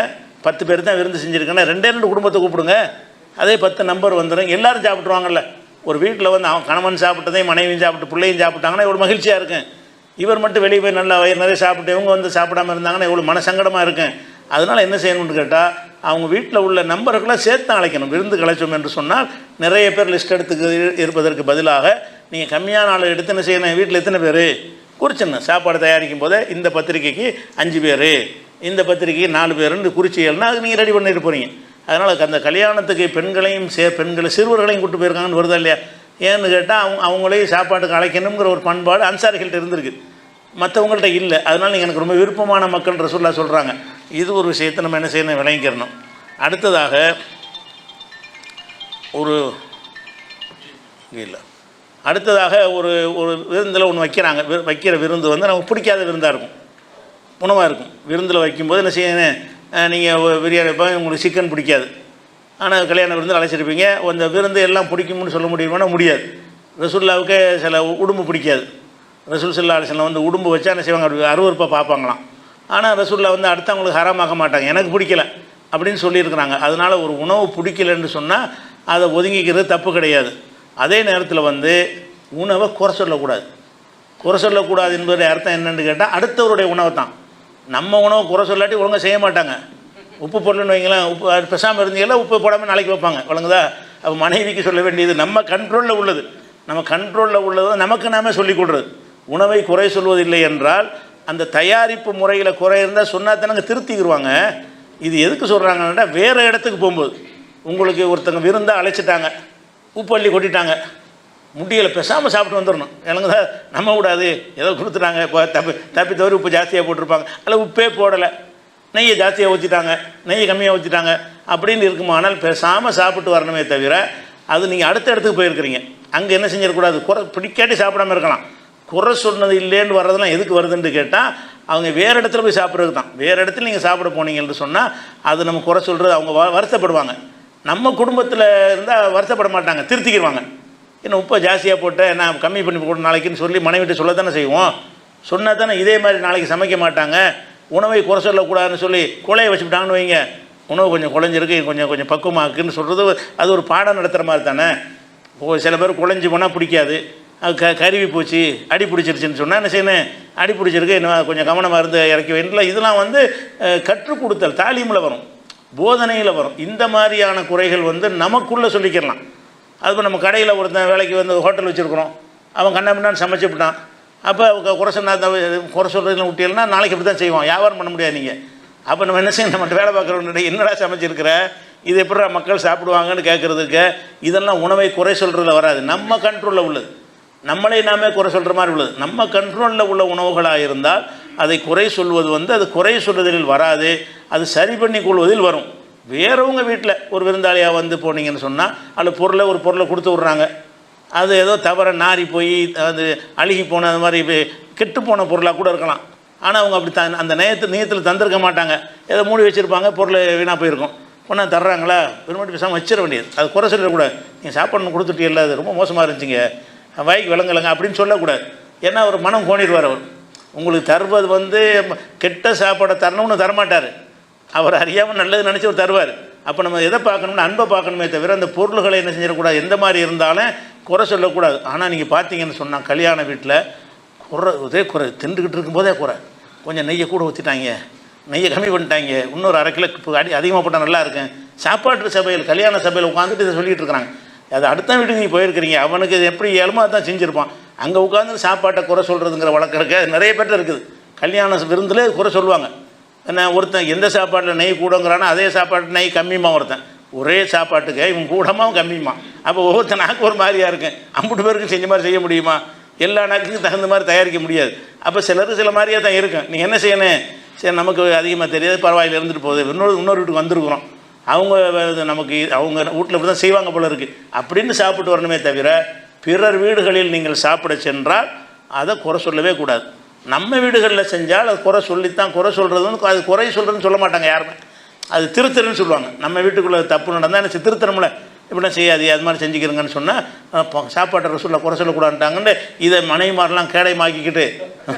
10 பேர் தான் விருந்து செஞ்சுருக்கேன்னா 2 குடும்பத்தை கூப்பிடுங்க, அதே 10 நம்பர் வந்துடும், எல்லோரும் சாப்பிட்ருவாங்கல்ல. ஒரு வீட்டில் வந்து அவன் கணவன் சாப்பிட்டதையும் மனைவியும் சாப்பிட்டு பிள்ளையும் சாப்பிட்டாங்கன்னா எவ்வளோ மகிழ்ச்சியாக இருக்கும். இவர் மட்டும் வெளியே போய் நல்லா வயிறு நிறைய சாப்பிட்டு இவங்க வந்து சாப்பிடாமல் இருந்தாங்கன்னா எவ்வளோ மனசங்கடமாக இருக்கும். அதனால் என்ன செய்யணும்னு கேட்டால் அவங்க வீட்டில் உள்ள நம்பர்களாக சேர்த்து அழைக்கணும். விருந்து கலைச்சோம் என்று சொன்னால் நிறைய பேர் லிஸ்ட் எடுத்து இருப்பதற்கு பதிலாக நீங்கள் கம்மியான ஆள் எடுத்து என்ன செய்யணும், வீட்டில் எத்தனை பேர் குறிச்சிடணும். சாப்பாடு தயாரிக்கும் போதே இந்த பத்திரிக்கைக்கு 5 பேர், இந்த பத்திரிக்கைக்கு 4 பேருன்னு குறிச்சியல்னா அது நீங்கள் ரெடி பண்ணிட்டு போகிறீங்க. அதனால் அந்த கல்யாணத்துக்கு பெண்களையும் பெண்களை சிறுவர்களையும் கூப்பிட்டு போயிருக்காங்கன்னு வருதா இல்லையா? ஏன்னு கேட்டால் அவங்களையும் சாப்பாட்டுக்கு அழைக்கணுங்கிற ஒரு பண்பாடு அன்சாரிகள்கிட்ட இருந்திருக்கு, மற்றவங்கள்ட்ட இல்லை. அதனால் நீங்கள் எனக்கு ரொம்ப விருப்பமான மக்கள் ரசூலுல்லாஹ் சொல்கிறாங்க. இது ஒரு விஷயத்தை நம்ம என்ன செய்யணும், விளங்கிக்கிறணும். அடுத்ததாக ஒரு விருந்தில் ஒன்று வைக்கிறாங்க. வைக்கிற விருந்து வந்து நமக்கு பிடிக்காத விருந்தாக இருக்கும், உணவாக இருக்கும். விருந்தில் வைக்கும்போது என்ன செய்யணும், நீங்கள் பிரியாணி வைப்பாங்க, உங்களுக்கு சிக்கன் பிடிக்காது, ஆனால் கல்யாண விருந்து அழைச்சிருப்பீங்க. அந்த விருந்து எல்லாம் பிடிக்கும்னு சொல்ல முடியுமானா முடியாது. ரசூலுல்லாஹ்வுக்கு சில உடும்பு பிடிக்காது. ரசூல் ஸல்லல்லாஹு அலைஹி வஸல்லம் வந்து உடும்பு வச்சா என்ன செய்வாங்க, அருவருப்பாக பார்ப்பாங்களாம். ஆனால் ரசூலுல்லாஹ் வந்து அடுத்தவங்களுக்கு ஹராமாக்க மாட்டாங்க, எனக்கு பிடிக்கல அப்படின்னு சொல்லியிருக்கிறாங்க. அதனால் ஒரு உணவு பிடிக்கலன்னு சொன்னால் அதை ஒதுங்கிக்கிறது தப்பு கிடையாது. அதே நேரத்தில் வந்து உணவை குறை சொல்லக்கூடாது. குறை சொல்லக்கூடாது என்பது அர்த்தம் என்னென்னு கேட்டால் அடுத்தவருடைய உணவை தான். நம்ம உணவை குறை சொல்லாட்டி ஒழுங்காக செய்ய மாட்டாங்க. உப்பு போடலன்னு வைங்களேன், உப்பு பெசாமல் இருந்தீங்கன்னா உப்பு போடாமல் நாளைக்கு வைப்பாங்க, வழங்குதா? அப்போ மனைவிக்கு சொல்ல வேண்டியது நம்ம கண்ட்ரோலில் உள்ளது, நம்ம கண்ட்ரோலில் உள்ளது நமக்கு நாமே சொல்லிக் கொடுறது. உணவை குறை சொல்வதில்லை என்றால் அந்த தயாரிப்பு முறையில் குறை இருந்தால் சொன்னால் தானங்க திருத்திக்கிடுவாங்க. இது எதுக்கு சொல்கிறாங்கன்னா, வேறு இடத்துக்கு போகும்போது உங்களுக்கு ஒருத்தங்க விருந்தாக அழைச்சிட்டாங்க, உப்பு அள்ளி கொட்டிட்டாங்க, முடியலை, பெசாமல் சாப்பிட்டு வந்துடணும், எனக்கு தான் நம்ம கூடாது, ஏதோ கொடுத்துட்டாங்க, இப்போ தப்பி தவறி உப்பு ஜாஸ்தியாக போட்டிருப்பாங்க, அதில் உப்பே போடலை, நெய்யை ஜாஸ்தியாக ஊற்றிட்டாங்க, நெய்யை கம்மியாக ஊற்றிட்டாங்க அப்படின்னு இருக்குமானால் பேசாமல் சாப்பிட்டு வரணுமே தவிர அது நீங்கள் அடுத்த இடத்துக்கு போயிருக்கிறீங்க. அங்கே என்ன செஞ்சிடக்கூடாது, குறை பிடிக்காட்டி சாப்பிடாமல் இருக்கலாம். குறை சொன்னது இல்லைன்னு வர்றதுலாம் எதுக்கு வருதுன்னு கேட்டால் அவங்க வேறு இடத்துல போய் சாப்பிட்றது தான். வேறு இடத்துல நீங்கள் சாப்பிட போனீங்கன்னு சொன்னால் அது நம்ம குறை சொல்கிறது அவங்க வருத்தப்படுவாங்க. நம்ம குடும்பத்தில் இருந்தால் வருத்தப்பட மாட்டாங்க, திருத்திக்கிடுவாங்க. என்ன உப்பை ஜாஸ்தியாக போட்டு நான் கம்மி பண்ணி போட்டு நாளைக்குன்னு சொல்லி மனைவிட்டு சொல்ல தானே செய்வோம். சொன்னால் தானே இதே மாதிரி நாளைக்கு சமைக்க மாட்டாங்க. உணவை குறை சொல்லக்கூடாதுன்னு சொல்லி கொலையை வச்சுக்கிட்டாங்கன்னு வைங்க, உணவு கொஞ்சம் குழஞ்சிருக்கு, கொஞ்சம் பக்குவமாக்குன்னு சொல்கிறது அது ஒரு பாடம் நடத்துகிற மாதிரி தானே. சில பேர் குழஞ்சி போனால் பிடிக்காது, கருவி போச்சு, அடி பிடிச்சிருச்சுன்னு சொன்னால் என்ன செய்யணும், அடி பிடிச்சிருக்கு இன்னும் கொஞ்சம் கவனமாக இருந்து இறக்கி வைக்கலாம். இதெல்லாம் கற்றுக் கொடுத்தல் தாலீமில் வரும், போதனையில் வரும். இந்த மாதிரியான குறைகள் நமக்குள்ளே சொல்லிக்கிறலாம். அது நம்ம கடையில் ஒருத்தன் வேலைக்கு ஹோட்டல் வச்சுருக்குறோம், அவன் கண்ணாமண்ணான்னு சமைச்சுவிட்டான். அப்போ குறை சொல்கிறதுலாம் விட்டியல்னா நாளைக்கு அப்படி தான் செய்வான், வியாபாரம் பண்ண முடியாது நீங்கள். அப்போ நம்ம என்ன செய்யணும், நம்மகிட்ட வேலை பார்க்குறவங்க என்னடா சமைச்சிருக்கிற, இது எப்படி மக்கள் சாப்பிடுவாங்கன்னு கேட்குறதுக்கு இதெல்லாம் உணவை குறை சொல்கிறதுல வராது. நம்ம கண்ட்ரோலில் உள்ளது, நம்மளே நாமே குறை சொல்கிற மாதிரி உள்ளது. நம்ம கண்ட்ரோலில் உள்ள உணவுகளாக இருந்தால் அதை குறை சொல்வது அது குறை சொல்வதில் வராது, அது சரி பண்ணி கொள்வதில் வரும். வேறவங்க வீட்டில் ஒரு விருந்தாளியாக போனீங்கன்னு சொன்னால் அது ஒரு பொருளை கொடுத்து விட்றாங்க, அது ஏதோ தவற நாரி போய் அது அழுகி போன அது மாதிரி கெட்டு போன பொருளாக கூட இருக்கலாம். ஆனால் அவங்க அப்படி அந்த நேயத்தில் தந்திருக்க மாட்டாங்க, ஏதோ மூடி வச்சுருப்பாங்க, பொருள் வீணாக போயிருக்கும். பொண்ணா தர்றாங்களா, பெருமாட்டி பேசாமல் வச்சிட வேண்டியது. அது குறை சொல்லக்கூடாது, நீங்கள் சாப்பாடு கொடுத்துட்டீங்கல்ல அது ரொம்ப மோசமாக இருந்துச்சிங்க, வாய்க்கு விளங்கலைங்க அப்படின்னு சொல்லக்கூடாது. ஏன்னா ஒரு மனம் கோணிடுவார். அவர் உங்களுக்கு தருவது கெட்ட சாப்பாடை தரணும்னு தரமாட்டார், அவர் அறியாமல் நல்லது நினச்சி அவர் தருவார். அப்போ நம்ம எதை பார்க்கணும்னா அன்பை பார்க்கணுமே தவிர அந்த பொருள்களை என்ன செஞ்சிடக்கூடாது, எந்த மாதிரி இருந்தாலும் குறை சொல்லக்கூடாது. ஆனால் நீங்கள் பார்த்தீங்கன்னு சொன்னால் கல்யாண வீட்டில் குறை தின்றுக்கிட்டு இருக்கும்போதே குறை, கொஞ்சம் நெய்யை கூட ஊற்றிட்டாங்க, நெய்யை கம்மி பண்ணிட்டாங்க, இன்னொரு அரை கிலோ அதிகமாக போட்டால் நல்லா இருக்கும். சாப்பாட்டு சபையில் கல்யாண சபையில் உட்காந்துட்டு இதை சொல்லிகிட்டு இருக்கிறாங்க. அது அடுத்த வீட்டுக்கு நீங்கள் போயிருக்கிறீங்க, அவனுக்கு எப்படி இயலுமோ அதுதான் செஞ்சுருப்பான். அங்கே உட்காந்து சாப்பாட்டை குறை சொல்கிறதுங்கிற வழக்கம் இருக்க நிறைய பேர்ட்ட இருக்குது. கல்யாண விருந்தில் குறை சொல்லுவாங்க. என்ன ஒருத்தன் எந்த சாப்பாட்டில் நெய் கூடங்கிறானோ அதே சாப்பாட்டு நெய் கம்மியுமா, ஒருத்தன் ஒரே சாப்பாட்டுக்கு இவன் கூடமாவும் கம்மியுமா. அப்போ ஒவ்வொருத்த நாக்கு ஒரு மாதிரியாக இருக்கும். 50 பேருக்கு செஞ்ச மாதிரி செய்ய முடியுமா, எல்லா நாக்குக்கும் தகுந்த மாதிரி தயாரிக்க முடியாது. அப்போ சிலருக்கு சில மாதிரியாக தான் இருக்கும். நீங்கள் என்ன செய்யணும், சரி நமக்கு அதிகமாக தெரியாது பரவாயில்ல இருந்துட்டு போகுது, இன்னொரு வீட்டுக்கு வந்திருக்கிறோம், அவங்க நமக்கு அவங்க வீட்டில் இப்படி தான் செய்வாங்க போல இருக்குது அப்படின்னு சாப்பிட்டு வரணுமே தவிர பிறர் வீடுகளில் நீங்கள் சாப்பிட சென்றால் அதை குறை சொல்லவே கூடாது. நம்ம வீடுகளில் செஞ்சால் அது குறை சொல்லித்தான், குறை சொல்கிறது அது குறை சொல்கிறதுன்னு சொல்ல மாட்டாங்க யாருமே, அது திருத்தருன்னு சொல்லுவாங்க. நம்ம வீட்டுக்குள்ளே தப்பு நடந்தால் என்ன திருத்தணும்ல, இப்படிலாம் செய்யாது அது மாதிரி செஞ்சுக்கிறங்கன்னு சொன்னால் சாப்பாட்டை ரசூலில் குறை சொல்லக்கூடாதுட்டாங்கன்னு இதை மனைவிமாரெலாம் கேடயமாக்கிக்கிட்டு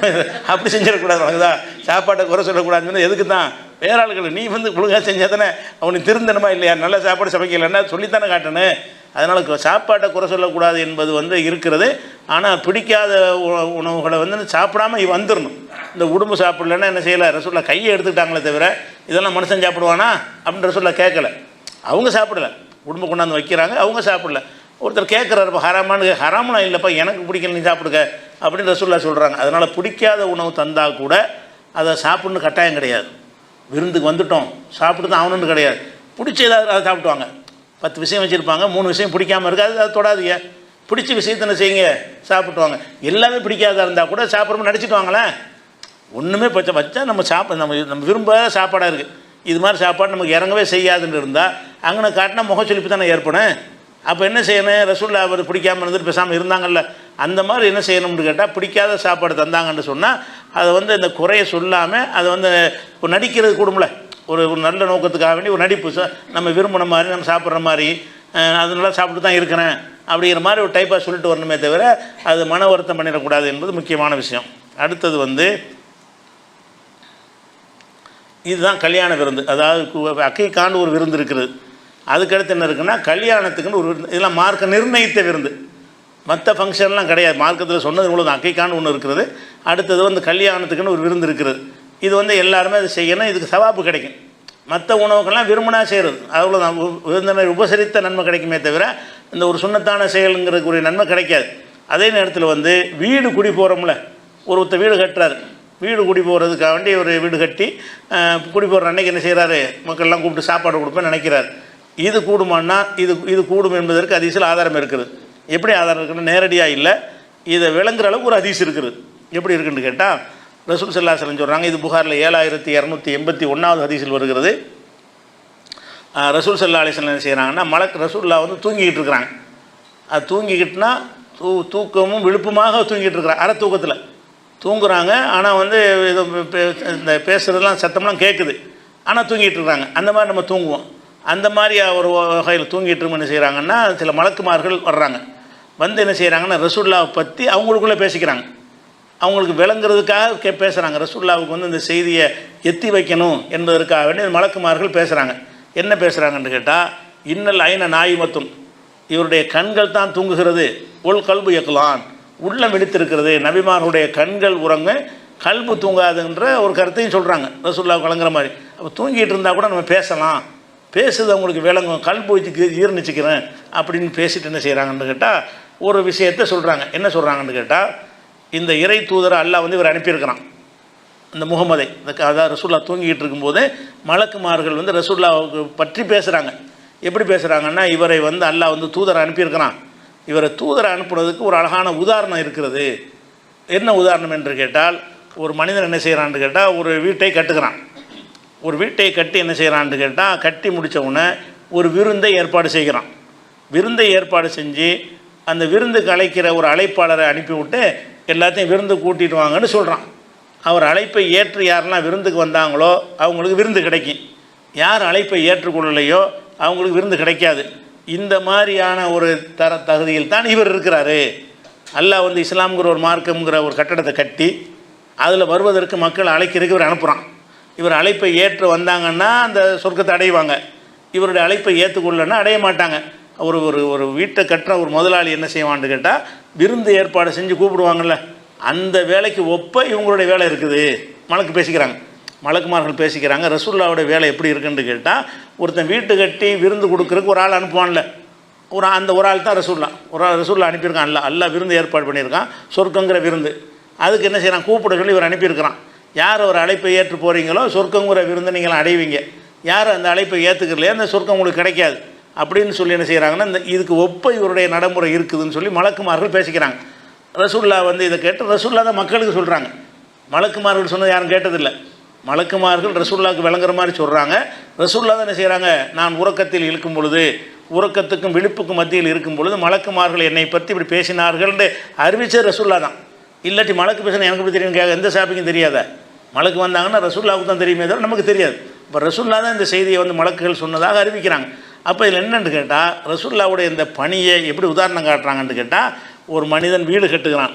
அப்படி செஞ்சிடக்கூடாது. அதுதான் சாப்பாட்டை குறை சொல்லக்கூடாதுன்னு எதுக்கு தான் வேற ஆளுகள் நீ ஒழுங்காக செஞ்சால் தானே அவனுக்கு திருந்தணுமா இல்லையா, நல்ல சாப்பாடு சமைக்கலைன்னா சொல்லித்தானே காட்டணும். அதனால் சாப்பாட்டை குறை சொல்லக்கூடாது என்பது இருக்கிறது. ஆனால் பிடிக்காத உணவுகளை சாப்பிடாம வந்துடணும். இந்த உடம்பு சாப்பிடலன்னா என்ன செய்யலை, ரசூல்லா கையை எடுத்துக்கிட்டாங்களே தவிர இதெல்லாம் மனுஷன் சாப்பிடுவானா அப்படின்னு ரசூல்லா கேட்கல. அவங்க சாப்பிடலை, உடம்பு கொண்டாந்து வைக்கிறாங்க, அவங்க சாப்பிடல. ஒருத்தர் கேட்குறாருப்பா ஹராமானு, ஹராமலாம் இல்லைப்பா எனக்கு பிடிக்கல நீ சாப்பிடுங்க அப்படின்னு ரசூல்லா சொல்கிறாங்க. அதனால் பிடிக்காத உணவு தந்தால் கூட அதை சாப்பிட்ணுன்னு கட்டாயம் கிடையாது. விருந்துக்கு வந்துட்டோம் சாப்பிட்டு தான் ஆகணுன்னு கிடையாது. பிடிச்ச ஏதாவது அதை சாப்பிட்டுவாங்க. 10 விஷயம் வச்சுருப்பாங்க, 3 விஷயம் பிடிக்காமல் இருக்காது, அதை தொடாதீங்க. பிடிச்ச விஷயத்தை செய்யுங்க, சாப்பிட்டுவாங்க. எல்லாமே பிடிக்காத இருந்தால் கூட சாப்பிட்றோம் நடிச்சிட்டு வாங்களேன். ஒன்றுமே வச்சா நம்ம விரும்பாத சாப்பாடாக இருக்குது, இது மாதிரி சாப்பாடு நமக்கு இறங்கவே செய்யாதுன்னு இருந்தால் அங்கே காட்டினா முகச்சொலிப்பு தானே ஏற்படும். அப்போ என்ன செய்யணும், ரசூல்லா அவர் பிடிக்காமல் இருந்துட்டு பேசாமல் இருந்தாங்கல்ல, அந்த மாதிரி என்ன செய்யணும்னு கேட்டால் பிடிக்காத சாப்பாடு தந்தாங்கன்னு சொன்னால் அதை இந்த குறையை சொல்லாமல் அதை இப்போ நடிக்கிறது கூடும்ல, ஒரு நல்ல நோக்கத்துக்காக வேண்டி ஒரு நடிப்பு, நம்ம விரும்பின மாதிரி நம்ம சாப்பிட்ற மாதிரி அதனால சாப்பிட்டு தான் இருக்கிறேன் அப்படிங்கிற மாதிரி ஒரு டைப்பாக சொல்லிட்டு வரணுமே தவிர அது மன வருத்தம் பண்ணிடக்கூடாது என்பது முக்கியமான விஷயம். அடுத்தது இதுதான் கல்யாண விருந்து. அதாவது அக்கைக்காண்டு ஒரு விருந்து இருக்குது. அதுக்கடுத்து என்ன இருக்குன்னா கல்யாணத்துக்குன்னு ஒரு இதெல்லாம் மார்க்க நிர்ணயித்த விருந்து, மற்ற ஃபங்க்ஷன்லாம் கிடையாது. மார்க்கத்தில் சொன்னது இவ்வளோ தான், அக்கைக்காண்டு ஒன்று இருக்கிறது. அடுத்தது கல்யாணத்துக்குன்னு ஒரு விருந்து இருக்கிறது. இது எல்லாருமே அது செய்யணும், இதுக்கு சவாப்பு கிடைக்கும். மற்ற உணவுக்கெல்லாம் விரும்பினா செய்கிறது, அவ்வளோதான். விருந்தினர் உபசரித்த நன்மை கிடைக்குமே தவிர இந்த ஒரு சுண்ணத்தான செயலுங்கிறதுக்குரிய நன்மை கிடைக்காது. அதே நேரத்தில் வீடு குடி போகிறோம்ல, ஒருத்தர் வீடு கட்டுறாரு, வீடு குடி போகிறதுக்காக வேண்டி ஒரு வீடு கட்டி குடி போகிற அன்றைக்கி என்ன செய்கிறாரு, மக்கள்லாம் கூப்பிட்டு சாப்பாடு கொடுப்பேன்னு நினைக்கிறார். இது கூடுமான்னா இது கூடும் என்பதற்கு ஹதீஸில் ஆதாரம் இருக்குது. எப்படி ஆதாரம் இருக்குன்னு நேரடியாக இல்லை, இதை விளங்குற அளவுக்கு ஒரு ஹதீஸ் இருக்குது. எப்படி இருக்குன்னு கேட்டால் ரசூல் ஸல்லல்லாஹு அலைஹி வஸல்லம் சொல்கிறாங்க, இது புகாரில் 7281வது ஹதீஸில் வருகிறது. ரசூல் ஸல்லல்லாஹு அலைஹி வஸல்லம் என்ன செய்கிறாங்கன்னா, ரசூலுல்லாஹ் தூங்கிக்கிட்டு இருக்கிறாங்க. அது தூங்கிக்கிட்டுனா தூக்கமும் விழுப்புமாக தூங்கிட்டு இருக்கிறாங்க, அரை தூக்கத்தில் தூங்குறாங்க. ஆனால் வந்து இது இந்த பேசுகிறதுலாம் சத்தம்லாம் கேட்குது, ஆனால் தூங்கிட்டு இருக்கிறாங்க. அந்த மாதிரி நம்ம தூங்குவோம். அந்த மாதிரி ஒரு வகையில் தூங்கிட்டு என்ன செய்கிறாங்கன்னா, சில மலக்குமார்கள் வர்றாங்க. வந்து என்ன செய்கிறாங்கன்னா, ரசூலுல்லாவை பற்றி அவங்களுக்குள்ளே பேசிக்கிறாங்க. அவங்களுக்கு விளங்குறதுக்காக பேசுகிறாங்க. ரசூலுல்லாவுக்கு வந்து இந்த செய்தியை எத்தி வைக்கணும் என்பதற்காக வேண்டிய மலக்குமார்கள் பேசுகிறாங்க. என்ன பேசுகிறாங்கன்னு கேட்டால், இன்னல் ஐன நாயிமத்தும், இவருடைய கண்கள் தான் தூங்குகிறது, ஒல் கல்பு யக்லான், உள்ளம் விழித்திருக்கிறது. நபிமார்களுடைய கண்கள் உறங்க, கல்பு தூங்காதுன்ற ஒரு கருத்தையும் சொல்கிறாங்க ரசூலுல்லாவுக்கு வழங்குற மாதிரி. அப்போ தூங்கிட்டு இருந்தால் கூட நம்ம பேசலாம், பேசுது அவங்களுக்கு விளங்கும், கல்பு வச்சு ஈர்ணிச்சிக்கிறேன் அப்படின்னு பேசிட்டு என்ன செய்கிறாங்கன்னு கேட்டால் ஒரு விஷயத்தை சொல்கிறாங்க. என்ன சொல்கிறாங்கன்னு கேட்டால், இந்த இறை தூதரை அல்லாஹ் வந்து இவர் அனுப்பியிருக்கிறான், இந்த முகமதை. அதாவது ரசூல்லா தூங்கிட்டு இருக்கும்போது மலக்குமார்கள் வந்து ரசூல்லாவுக்கு பற்றி பேசுகிறாங்க. எப்படி பேசுகிறாங்கன்னா, இவரை வந்து அல்லாஹ் வந்து தூதரை அனுப்பியிருக்கிறான், இவரை தூதரை அனுப்புறதுக்கு ஒரு அழகான உதாரணம் இருக்கிறது. என்ன உதாரணம் என்று கேட்டால், ஒரு மனிதன் என்ன செய்கிறான்னு கேட்டால், ஒரு வீட்டை கட்டுகிறான். ஒரு வீட்டை கட்டி என்ன செய்கிறான்னு கேட்டால், கட்டி முடித்த உடனே ஒரு விருந்தை ஏற்பாடு செய்கிறான். விருந்தை ஏற்பாடு செஞ்சு அந்த விருந்துக்கு அழைக்கிற ஒரு அழைப்பாளரை அனுப்பிவிட்டு எல்லாத்தையும் விருந்து கூட்டிட்டு வாங்கன்னு சொல்கிறான். அவர் அழைப்பை ஏற்று யாரெல்லாம் விருந்துக்கு வந்தாங்களோ அவங்களுக்கு விருந்து கிடைக்கும், யார் அழைப்பை ஏற்றுக்கொள்ளலையோ அவங்களுக்கு விருந்து கிடைக்காது. இந்த மாதிரியான ஒரு தகுதியில் தான் இவர் இருக்கிறாரு. அல்லாஹ் வந்து இஸ்லாம்ங்கிற ஒரு மார்க்கம்ங்கிற ஒரு கட்டடத்தை கட்டி அதில் வருவதற்கு மக்கள் அழைக்கிறதுக்கு இவர் அனுப்புகிறான். இவர் அழைப்பை ஏற்று வந்தாங்கன்னா அந்த சொர்க்கத்தை அடைவாங்க, இவருடைய அழைப்பை ஏற்றுக்கொள்ளனா அடைய மாட்டாங்க. ஒரு ஒரு ஒரு வீட்டை கட்டுற ஒரு முதலாளி என்ன செய்வான்னு கேட்டால், விருந்து ஏற்பாடு செஞ்சு கூப்பிடுவாங்கள்ல, அந்த வேலைக்கு ஒப்ப இவங்களுடைய வேலை இருக்குது. பேசிக்கிறாங்க, மலக்குமார்கள் பேசிக்கிறாங்க. ரசூலுல்லாவுடைய வேலை எப்படி இருக்குன்னு கேட்டால், ஒருத்தன் வீட்டு கட்டி விருந்து கொடுக்குறதுக்கு ஒரு ஆள் அனுப்புவான்ல, அந்த ஒரு ஆள் தான் ரசூலுல்லா. ஒரு ஆள் ரசூலுல்லா அனுப்பியிருக்கான். அல்லாஹ் விருந்து ஏற்பாடு பண்ணியிருக்கான், சொர்க்கங்கிற விருந்து. அதுக்கு என்ன செய்கிறான், கூப்பிட சொல்லி இவர் அனுப்பியிருக்கிறான். யார் ஒரு அழைப்பை ஏற்று போகிறீங்களோ சொர்க்கங்கிற விருந்து நீங்கள் அடைவீங்க, யார் அந்த அழைப்பை ஏற்றுக்கிறலையோ அந்த சொர்க்கம் உங்களுக்கு கிடைக்காது அப்படின்னு சொல்லி என்ன செய்கிறாங்கன்னா, இந்த இதுக்கு ஒப்ப இவருடைய நடைமுறை இருக்குதுன்னு சொல்லி மலக்குமார்கள் பேசிக்கிறாங்க. ரசூலுல்லா வந்து இதை கேட்டு ரசூலுல்லா தான் மக்களுக்கு சொல்கிறாங்க. மலக்குமார்கள் சொன்னது யாரும் கேட்டதில்லை. மலக்குமார்கள் ரசூலுல்லாவுக்கு விளங்குற மாதிரி சொல்கிறாங்க. ரசூலுல்லா தான் என்ன செய்கிறாங்க, நான் உறக்கத்தில் இருக்கும் பொழுது, உறக்கத்துக்கும் விழிப்புக்கும் மத்தியில் இருக்கும் பொழுது மலக்குமார்கள் என்னை பற்றி இப்படி பேசினார்கள்னு அறிவிச்சது ரசூலுல்லா தான். இல்லாட்டி மலக்கு பேசினா எனக்கு எப்படி தெரியும், எந்த சாப்பிக்கும் தெரியாத. மலக்கு வந்தாங்கன்னா ரசூலுல்லாவுக்கு தான் தெரியுமே தவிர நமக்கு தெரியாது. இப்போ ரசூலுல்லா தான் இந்த செய்தியை வந்து மலக்குகள் சொன்னதாக அறிவிக்கிறாங்க. அப்போ இதில் என்னென்னு கேட்டால், ரசூலுல்லாவுடைய இந்த பணியை எப்படி உதாரணம் காட்டுறாங்கன்னு கேட்டால், ஒரு மனிதன் வீடு கட்டுகிறான்,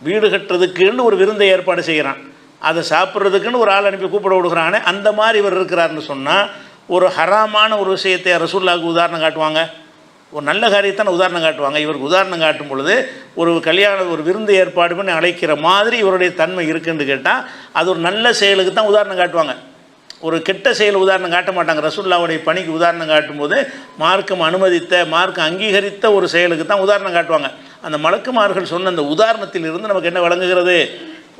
வீடு கட்டுறதுக்குன்னு ஒரு விருந்தை ஏற்பாடு செய்கிறான், அதை சாப்பிட்றதுக்குன்னு ஒரு ஆள் அனுப்பி கூப்பிட விடுகிறானே, அந்த மாதிரி இவர் இருக்கிறாருன்னு சொன்னால், ஒரு ஹராமான ஒரு விஷயத்தை ரசூலுல்லாவுக்கு உதாரணம் காட்டுவாங்க, ஒரு நல்ல காரியத்தான உதாரணம் காட்டுவாங்க. இவருக்கு உதாரணம் காட்டும் பொழுது ஒரு ஒரு விருந்து ஏற்பாடு பண்ணி அழைக்கிற மாதிரி இவருடைய தன்மை இருக்குன்னு கேட்டால், அது ஒரு நல்ல செயலுக்கு தான் உதாரணம் காட்டுவாங்க, ஒரு கெட்ட செயல் உதாரணம் காட்ட மாட்டாங்க. ரசூலுல்லாவுடைய பணிக்கு உதாரணம் காட்டும்போது மார்க்கம் அனுமதித்த, மார்க்கம் அங்கீகரித்த ஒரு செயலுக்கு தான் உதாரணம் காட்டுவாங்க. அந்த மலக்குமார்கள் சொன்ன அந்த உதாரணத்தில் இருந்து நமக்கு என்ன விளங்குகிறது,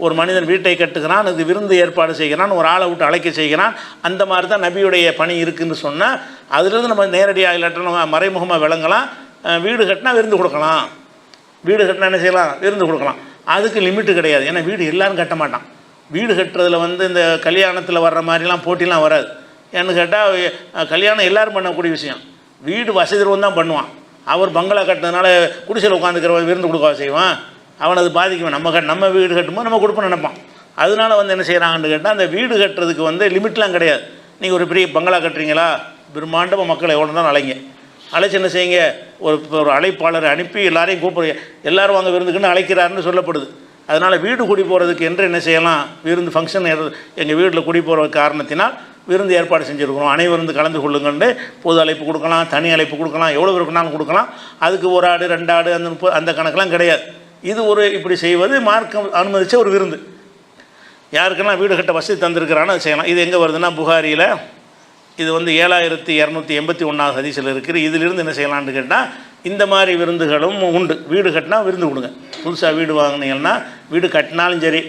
ஒரு மனிதன் வீட்டை கட்டுகிறான், அது விருந்து ஏற்பாடு செய்கிறான், ஒரு ஆளை விட்டு அழைக்க செய்கிறான், அந்த மாதிரி தான் நபியுடைய பணி இருக்குதுன்னு சொன்னால், அதிலிருந்து நம்ம நேரடியாக இல்லாட்ட நம்ம மறைமுகமாக விளங்கலாம். வீடு கட்டினா விருந்து கொடுக்கலாம், வீடு கட்டினா என்ன செய்யலாம், விருந்து கொடுக்கலாம். அதுக்கு லிமிட்டு கிடையாது. ஏன்னா வீடு எல்லோரும் கட்ட மாட்டான். வீடு கட்டுறதுல வந்து இந்த கல்யாணத்தில் வர்ற மாதிரிலாம் போட்டிலாம் வராது. ஏன்னு கேட்டால், கல்யாணம் எல்லோரும் பண்ணக்கூடிய விஷயம். வீடு வசதிரவன் தான் பண்ணுவான். அவர் பங்களா கட்டினதுனால குடிசையில் உட்காந்துக்கிற விருந்து கொடுக்க செய்வான், அவனை அது பாதிக்குவேன். நம்ம வீடு கட்டும்போது நம்ம கொடுப்போம் நினைப்பான். அதனால வந்து என்ன செய்கிறாங்கன்னு கேட்டால், அந்த வீடு கட்டுறதுக்கு வந்து லிமிட்லாம் கிடையாது. நீங்கள் ஒரு பெரிய பங்களா கட்டுறீங்களா, பிரம்மாண்டமாக மக்களை எவ்வளோ தான் அழைங்க, அழைச்சி என்ன செய்யுங்க, ஒரு அழைப்பாளரை அனுப்பி எல்லாரையும் கூப்பிடுங்க, எல்லோரும் வாங்க விருந்துக்குன்னு அழைக்கிறாருன்னு சொல்லப்படுது. அதனால் வீடு குடி போகிறதுக்கு என்று என்ன செய்யலாம், விருந்து ஃபங்க்ஷன் எங்கள் வீட்டில் குடி போகிற காரணத்தினால் விருந்து ஏற்பாடு செஞ்சுருக்கிறோம், அனைவருந்து கலந்து கொள்ளுங்கன்னு பொது அழைப்பு கொடுக்கலாம், தனி அழைப்பு கொடுக்கலாம், எவ்வளோ இருக்குனாலும் கொடுக்கலாம். அதுக்கு ஒரு ஆடு 2 ஆடு அந்த கணக்கெலாம் கிடையாது. இது ஒரு இப்படி செய்வது மார்க்கம் அனுமதித்த ஒரு விருந்து. யாருக்கெல்லாம் வீடு கட்ட வசதி தந்திருக்கிறான்னு அது செய்யலாம். இது எங்கே வருதுன்னா, புகாரியில் இது வந்து 7281 ஹதீஸில் இருக்குது. இதிலிருந்து என்ன செய்யலான்னு கேட்டால், இந்த மாதிரி விருந்துகளும் உண்டு. வீடு கட்டினா விருந்து கொடுங்க. புதுசாக வீடு வாங்கினீங்கன்னா, வீடு கட்டினாலும் சரி,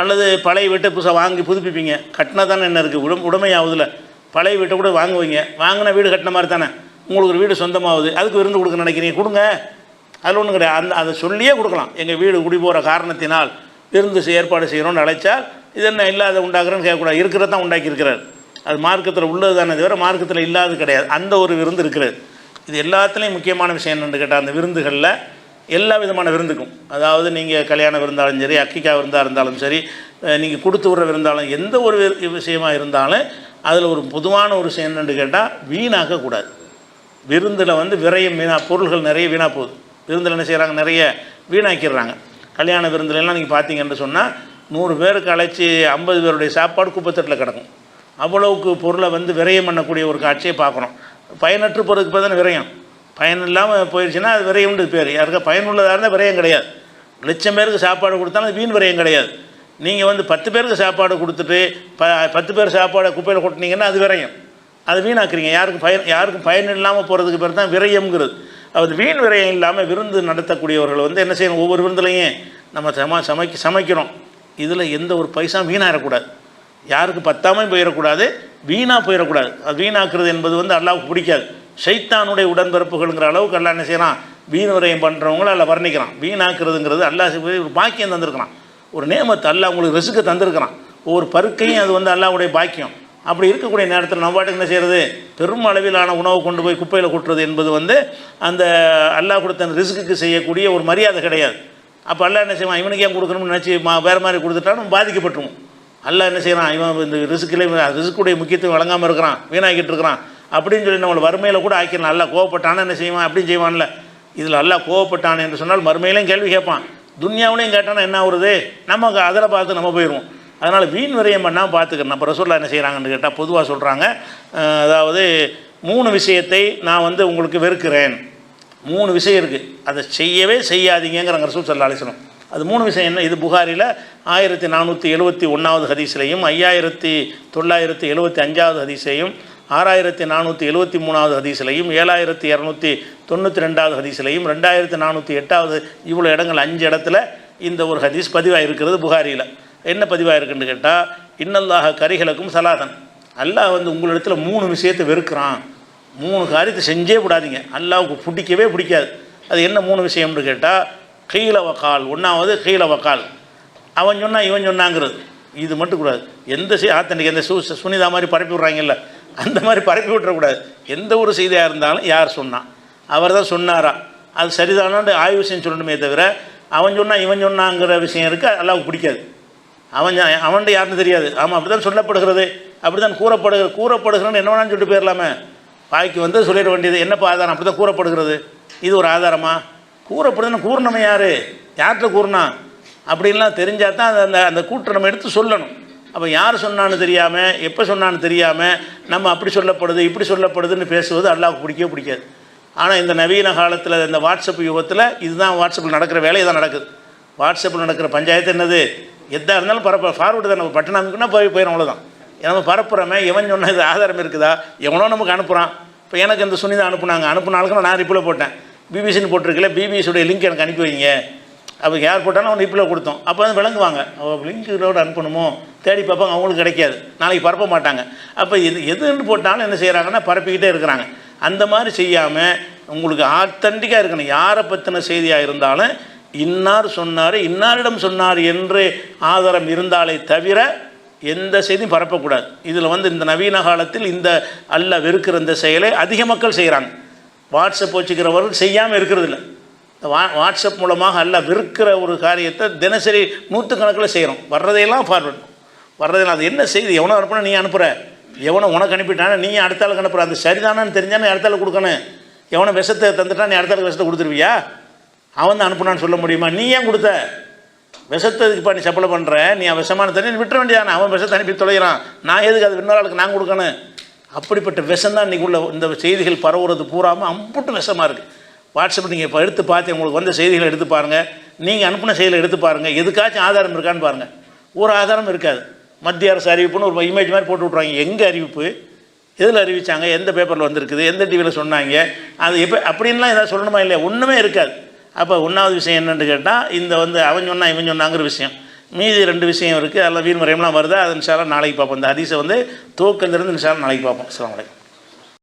அல்லது பழைய வீட்டை புதுசாக வாங்கி புதுப்பிப்பீங்க, கட்டினா தானே என்ன இருக்குது, உடமையாகுதுல. பழைய வீட்டை கூட வாங்குவீங்க, வாங்கினா வீடு கட்டின மாதிரி தானே, உங்களுக்கு ஒரு வீடு சொந்தமாகுது, அதுக்கு விருந்து கொடுக்க நினைக்கிறீங்க, கொடுங்க, அதில் ஒன்றும் கிடையாது. அதை சொல்லியே கொடுக்கலாம். எங்கள் வீடு குடி போகிற காரணத்தினால் விருந்து ஏற்பாடு செய்கிறோன்னு அழைச்சால், இது என்ன இல்லாத உண்டாக்குறேன்னு கேட்கக்கூடாது, இருக்கிறதான் உண்டாக்கி இருக்கிறார். அது மார்க்கத்தில் உள்ளது தானே தவிர மார்க்கத்தில் இல்லாது கிடையாது. அந்த ஒரு விருந்து இருக்கிறது. இது எல்லாத்துலேயும் முக்கியமான விஷயம் என்னென்னு கேட்டால், அந்த விருந்துகளில் எல்லா விதமான விருந்துக்கும், அதாவது நீங்கள் கல்யாண விருந்தாலும் சரி, அக்கிகா விருந்தாக இருந்தாலும் சரி, நீங்கள் கொடுத்து விட்ற விருந்தாலும், எந்த ஒரு விஷயமாக இருந்தாலும் அதில் ஒரு பொதுவான ஒரு விஷயம் என்னென்னு கேட்டால், வீணாக்கக்கூடாது. விருந்தில் வந்து விரயம் பொருள்கள் நிறைய வீணாக போகுது. விருந்தில் என்ன செய்கிறாங்க, நிறைய வீணாக்கிடுறாங்க. கல்யாண விருந்துலலாம் நீங்கள் பார்த்தீங்கன்னு சொன்னால் 100 பேருக்கு அழைச்சி 50 பேருடைய சாப்பாடு குப்பத்தட்டில் கிடக்கும். அவ்வளவுக்கு பொருளை வந்து விரயம் பண்ணக்கூடிய ஒரு காட்சியை பார்க்குறோம். பயனற்று போகிறதுக்கு பார்த்தா விரயம், பயன் இல்லாமல் போயிடுச்சுன்னா அது விரயம்னு பேர். யாருக்கா பயனுள்ளதாக இருந்தால் விரயம் கிடையாது. 1,00,000 பேருக்கு சாப்பாடு கொடுத்தாலும் அது வீண் விரயம் கிடையாது. நீங்கள் வந்து 10 பேருக்கு சாப்பாடு கொடுத்துட்டு 10 பேர் சாப்பாடை குப்பையில் கொட்டினீங்கன்னா அது விரயம், அது வீணாக்குறீங்க. யாருக்கும் பயன் இல்லாமல் போகிறதுக்கு பேர் தான் விரயம்ங்கிறது. அது வீண் விரயம் இல்லாமல் விருந்து நடத்தக்கூடியவர்கள் வந்து என்ன செய்யணும், ஒவ்வொரு விருந்துலையும் நம்ம சமைக்கிறோம், இதில் எந்த ஒரு பைசா வீணாயிடக்கூடாது, யாருக்கு பத்தாமல் போயிடக்கூடாது, வீணாக போயிடக்கூடாது. அது வீணாக்குறது என்பது வந்து அல்லாஹ்வுக்கு பிடிக்காது. ஷைத்தானுடைய உடன்பிறப்புகள்ங்கிற அளவுக்கு அல்லாஹ் என்ன செய்யலாம், வீண் விரயம் பண்ணுறவங்கள அல்ல வர்ணிக்கிறான். வீணாக்குறதுங்கிறது அல்லாஹ் ஒரு பாக்கியம் தந்திருக்கிறான், ஒரு நேமத்தை அல்லாஹ் உங்களுக்கு ரிஸ்க்கு தந்திருக்கிறான். ஒவ்வொரு பருக்கையும் அது வந்து அல்லாஹ்வுடைய பாக்கியம். அப்படி இருக்கக்கூடிய நேரத்தில் நம்ம பாட்டுக்கு என்ன செய்கிறது, பெரும் அளவிலான உணவு கொண்டு போய் குப்பையில் கொட்டுறது என்பது வந்து அந்த அல்லாஹ் கொடுத்த ரிஸ்க்குக்கு செய்யக்கூடிய ஒரு மரியாதை கிடையாது. அப்போ அல்லாஹ் என்ன செய்வான், இவனுக்கு ஏன் கொடுக்கணும்னு நினச்சி வேறு மாதிரி கொடுத்துட்டா நம்ம பாதிக்கப்பட்டுருவோம். அல்லாஹ் என்ன செய்கிறான், இவன் இந்த ரிஸ்க்குடைய முக்கியத்துவம் வழங்காமல் இருக்கிறான், வீணாக்கிட்டு இருக்கிறான் அப்படின்னு சொல்லி நம்மளை வறுமையில் கூட ஆக்கிடலாம். அல்லாஹ் கோவப்பட்டானே என்ன செய்வான், அப்படின்னு செய்வான்ல. இதில் அல்லாஹ் கோவப்பட்டானே என்று சொன்னால் மறுமையிலையும் கேள்வி கேட்பான், துன்யாவிலையும் கேட்டானா என்ன ஆகுறது, நமக்கு அதில் பார்த்து நம்ம போயிடுவோம். அதனால் வீண் விரயம் பண்ணால் பார்த்துக்கிறேன். நம்ம ரசூலுல்லாஹ் என்ன செய்கிறாங்கன்னு கேட்டால் பொதுவாக சொல்கிறாங்க, அதாவது 3 விஷயத்தை நான் வந்து உங்களுக்கு வெறுக்கிறேன். 3 விஷயம் இருக்குது, அதை செய்யவே செய்யாதீங்கிறாங்க ரசூல் ஸல்லல்லாஹு அலைஹி வஸல்லம். அது 3 விஷயம் என்ன, இது புகாரில் 1471வது ஹதீஸ்லையும் 5975வது ஹதீஸ்லையும் 6473வது ஹதீஸ்லையும் 7292வது ஹதீஸ்லையும் 2408வது இவ்வளோ இடங்கள் 5 இடத்துல இந்த ஒரு ஹதீஸ் பதிவாக இருக்கிறது புகாரியில். என்ன பதிவாக இருக்குன்னு கேட்டால், இன்னல்லாஹ கரிஹலக்கும் சலாதன், அல்லாஹ் வந்து உங்களிடத்தில் 3 விஷயத்தை வெறுக்கிறான். 3 காரியத்தை செஞ்சே விடாதீங்க, அல்லாஹ்வுக்கு பிடிக்கவே பிடிக்காது. அது என்ன 3 விஷயம்னு கேட்டால், கீழ வக்கால். 1வது கீழ வக்கால், அவன் சொன்னால் இவன் சொன்னாங்கிறது, இது மட்டும் கூடாது. எந்த ஆத்தன்றைக்கு எந்த சுனிதா மாதிரி பரப்பி விட்றாங்கல்ல, அந்த மாதிரி பரப்பி விட்டுறக்கூடாது. எந்த ஒரு செய்தியாக இருந்தாலும் யார் சொன்னான், அவர் தான் சொன்னாரா, அது சரிதானான்னு ஆய்வு செஞ்சு சொல்லணுமே தவிர, அவன் சொன்னால் இவன் சொன்னாங்கிற விஷயம் இருக்குது அல்லாஹ்வுக்கு பிடிக்காது. அவன்கிட்ட யாருன்னு தெரியாது, ஆமாம் அப்படி தான் சொல்லப்படுகிறது, அப்படி தான் கூறப்படுகிறன்னு என்ன வேணான்னு சொல்லிட்டு போயிடலாமே. வாய்க்கு வந்து சொல்லிட வேண்டியது, என்னப்பா ஆதாரம், அப்படி தான் கூறப்படுகிறது, இது ஒரு ஆதாரமா, கூறப்படுதுன்னு கூறினமே யார்கிட்ட கூறினா அப்படின்லாம் தெரிஞ்சால் தான் அந்த கூற்றை நம்ம எடுத்து சொல்லணும். அப்போ யார் சொன்னான்னு தெரியாமல், எப்போ சொன்னான்னு தெரியாமல் நம்ம அப்படி சொல்லப்படுது இப்படி சொல்லப்படுதுன்னு பேசுவது அல்லாஹ்வுக்கு பிடிக்கவே பிடிக்காது. ஆனால் இந்த நவீன காலத்தில் இந்த வாட்ஸ்அப் யுகத்தில் இதுதான், வாட்ஸ்அப்பில் நடக்கிற வேலையை தான் நடக்குது. வாட்ஸ்அப்பில் நடக்கிற பஞ்சாயத்து என்னது, எதாக இருந்தாலும் ஃபார்வர்டு தான், நம்ம பட்டன் அமைக்குன்னா போயிடும், அவ்வளோதான். நம்ம பரப்புறமே, எவன் சொன்ன இது ஆதாரம் இருக்குதா, எவனோ நமக்கு அனுப்புகிறான். இப்போ எனக்கு இந்த சுனிதா அனுப்புனாலும் நான் ரிப்ளை போட்டேன், பிபிசின்னு போட்டிருக்கல, பிபிசியுடைய லிங்க் எனக்கு அனுப்பி வைங்க. அப்போ யார் போட்டாலும் அவன் ரிப்ளை கொடுத்தோம், அப்போ வந்து விளங்குவாங்க, லிங்க்கோடு அனுப்பணுமோ தேடி பார்ப்பாங்க, அவங்களுக்கு கிடைக்காது, நாளைக்கு பரப்ப மாட்டாங்க. அப்போ எதுன்னு போட்டாலும் என்ன செய்கிறாங்கன்னா பரப்பிக்கிட்டே இருக்கிறாங்க. அந்த மாதிரி செய்யாமல் உங்களுக்கு ஆத்தன்டிக்காக இருக்கணும். யாரை பற்றின செய்தியாக இருந்தாலும் இன்னார் சொன்னார், இன்னாரிடம் சொன்னார் என்று ஆதாரம் இருந்தாலே தவிர எந்த செய்தியும் பரப்பக்கூடாது. இதில் வந்து இந்த நவீன காலத்தில் இந்த அல்லாஹ் வெறுக்கிற இந்த செயலை அதிக மக்கள் செய்கிறாங்க. வாட்ஸ்அப் வச்சுக்கிறவர்கள் செய்யாமல் இருக்கிறது இல்லை. வாட்ஸ்அப் மூலமாக அல்லாஹ் வெறுக்கிற ஒரு காரியத்தை தினசரி 100 கணக்கில் செய்கிறோம். வர்றதையெல்லாம் ஃபார்வர்ட், வர்றதெல்லாம் அது என்ன செய்தி, எவனோ அனுப்புனா நீ அனுப்புகிற, எவனோ உனக்கு அனுப்பிட்டானே நீ அடுத்த ஆளுக்கு அனுப்புகிற, அந்த சரிதானான்னு தெரிஞ்சானே அடுத்த ஆளுக்கு கொடுக்கணும். எவனோ விஷத்தை தந்துட்டா நீ அடுத்த ஆளுக்கு விஷத்தை கொடுத்துருவியா, அவன் தான் அனுப்புனான்னு சொல்ல முடியுமா? நீ ஏன் கொடுத்த விஷத்துக்குப்பா, நீ சப்ளை பண்ணுற, நீ விஷமான தண்ணி விட்டுற வேண்டியதானே, அவன் விஷத்தை அனுப்பி தொலைகிறான், நான் எதுக்கு அது இன்னொரு ஆளுக்கு நான் கொடுக்கணும்? அப்படிப்பட்ட விஷம் தான் இன்றைக்கி உள்ள இந்த செய்திகள் பரவுறது பூராமல் அம்புட்டு விஷமாக இருக்குது. வாட்ஸ்அப் நீங்கள் இப்போ எடுத்து பார்த்து உங்களுக்கு வந்த செய்திகளை எடுத்து பாருங்கள், நீங்கள் அனுப்பின செய்திகளை எடுத்து பாருங்கள், எதுக்காச்சும் ஆதாரம் இருக்கான்னு பாருங்கள். ஒரு ஆதாரம் இருக்காது. மத்திய அரசு அறிவிப்புன்னு ஒரு இமேஜ் மாதிரி போட்டு விட்ருவாங்க. எங்கே அறிவிப்பு, எதில் அறிவித்தாங்க, எந்த பேப்பரில் வந்திருக்குது, எந்த டிவியில் சொன்னாங்க, அது எப்போ அப்படின்லாம் ஏதாவது சொல்லணுமா இல்லையா, ஒன்றுமே இருக்காது. அப்போ 1வது விஷயம் என்னென்னு கேட்டால், இந்த வந்து அவன் சொன்னா இவன் சொன்னாங்கிற விஷயம். மீதி 2 விஷயம் இருக்குது, அதில் வீண் முறையெல்லாம் வருது. அது இன்ஷா அல்லாஹ் நாளைக்கு பார்ப்போம். இந்த ஹதீஸை வந்து துவக்கத்திலிருந்து இன்ஷா அல்லாஹ் நாளைக்கு பார்ப்போம். அஸ்ஸலாமு அலைக்கும்.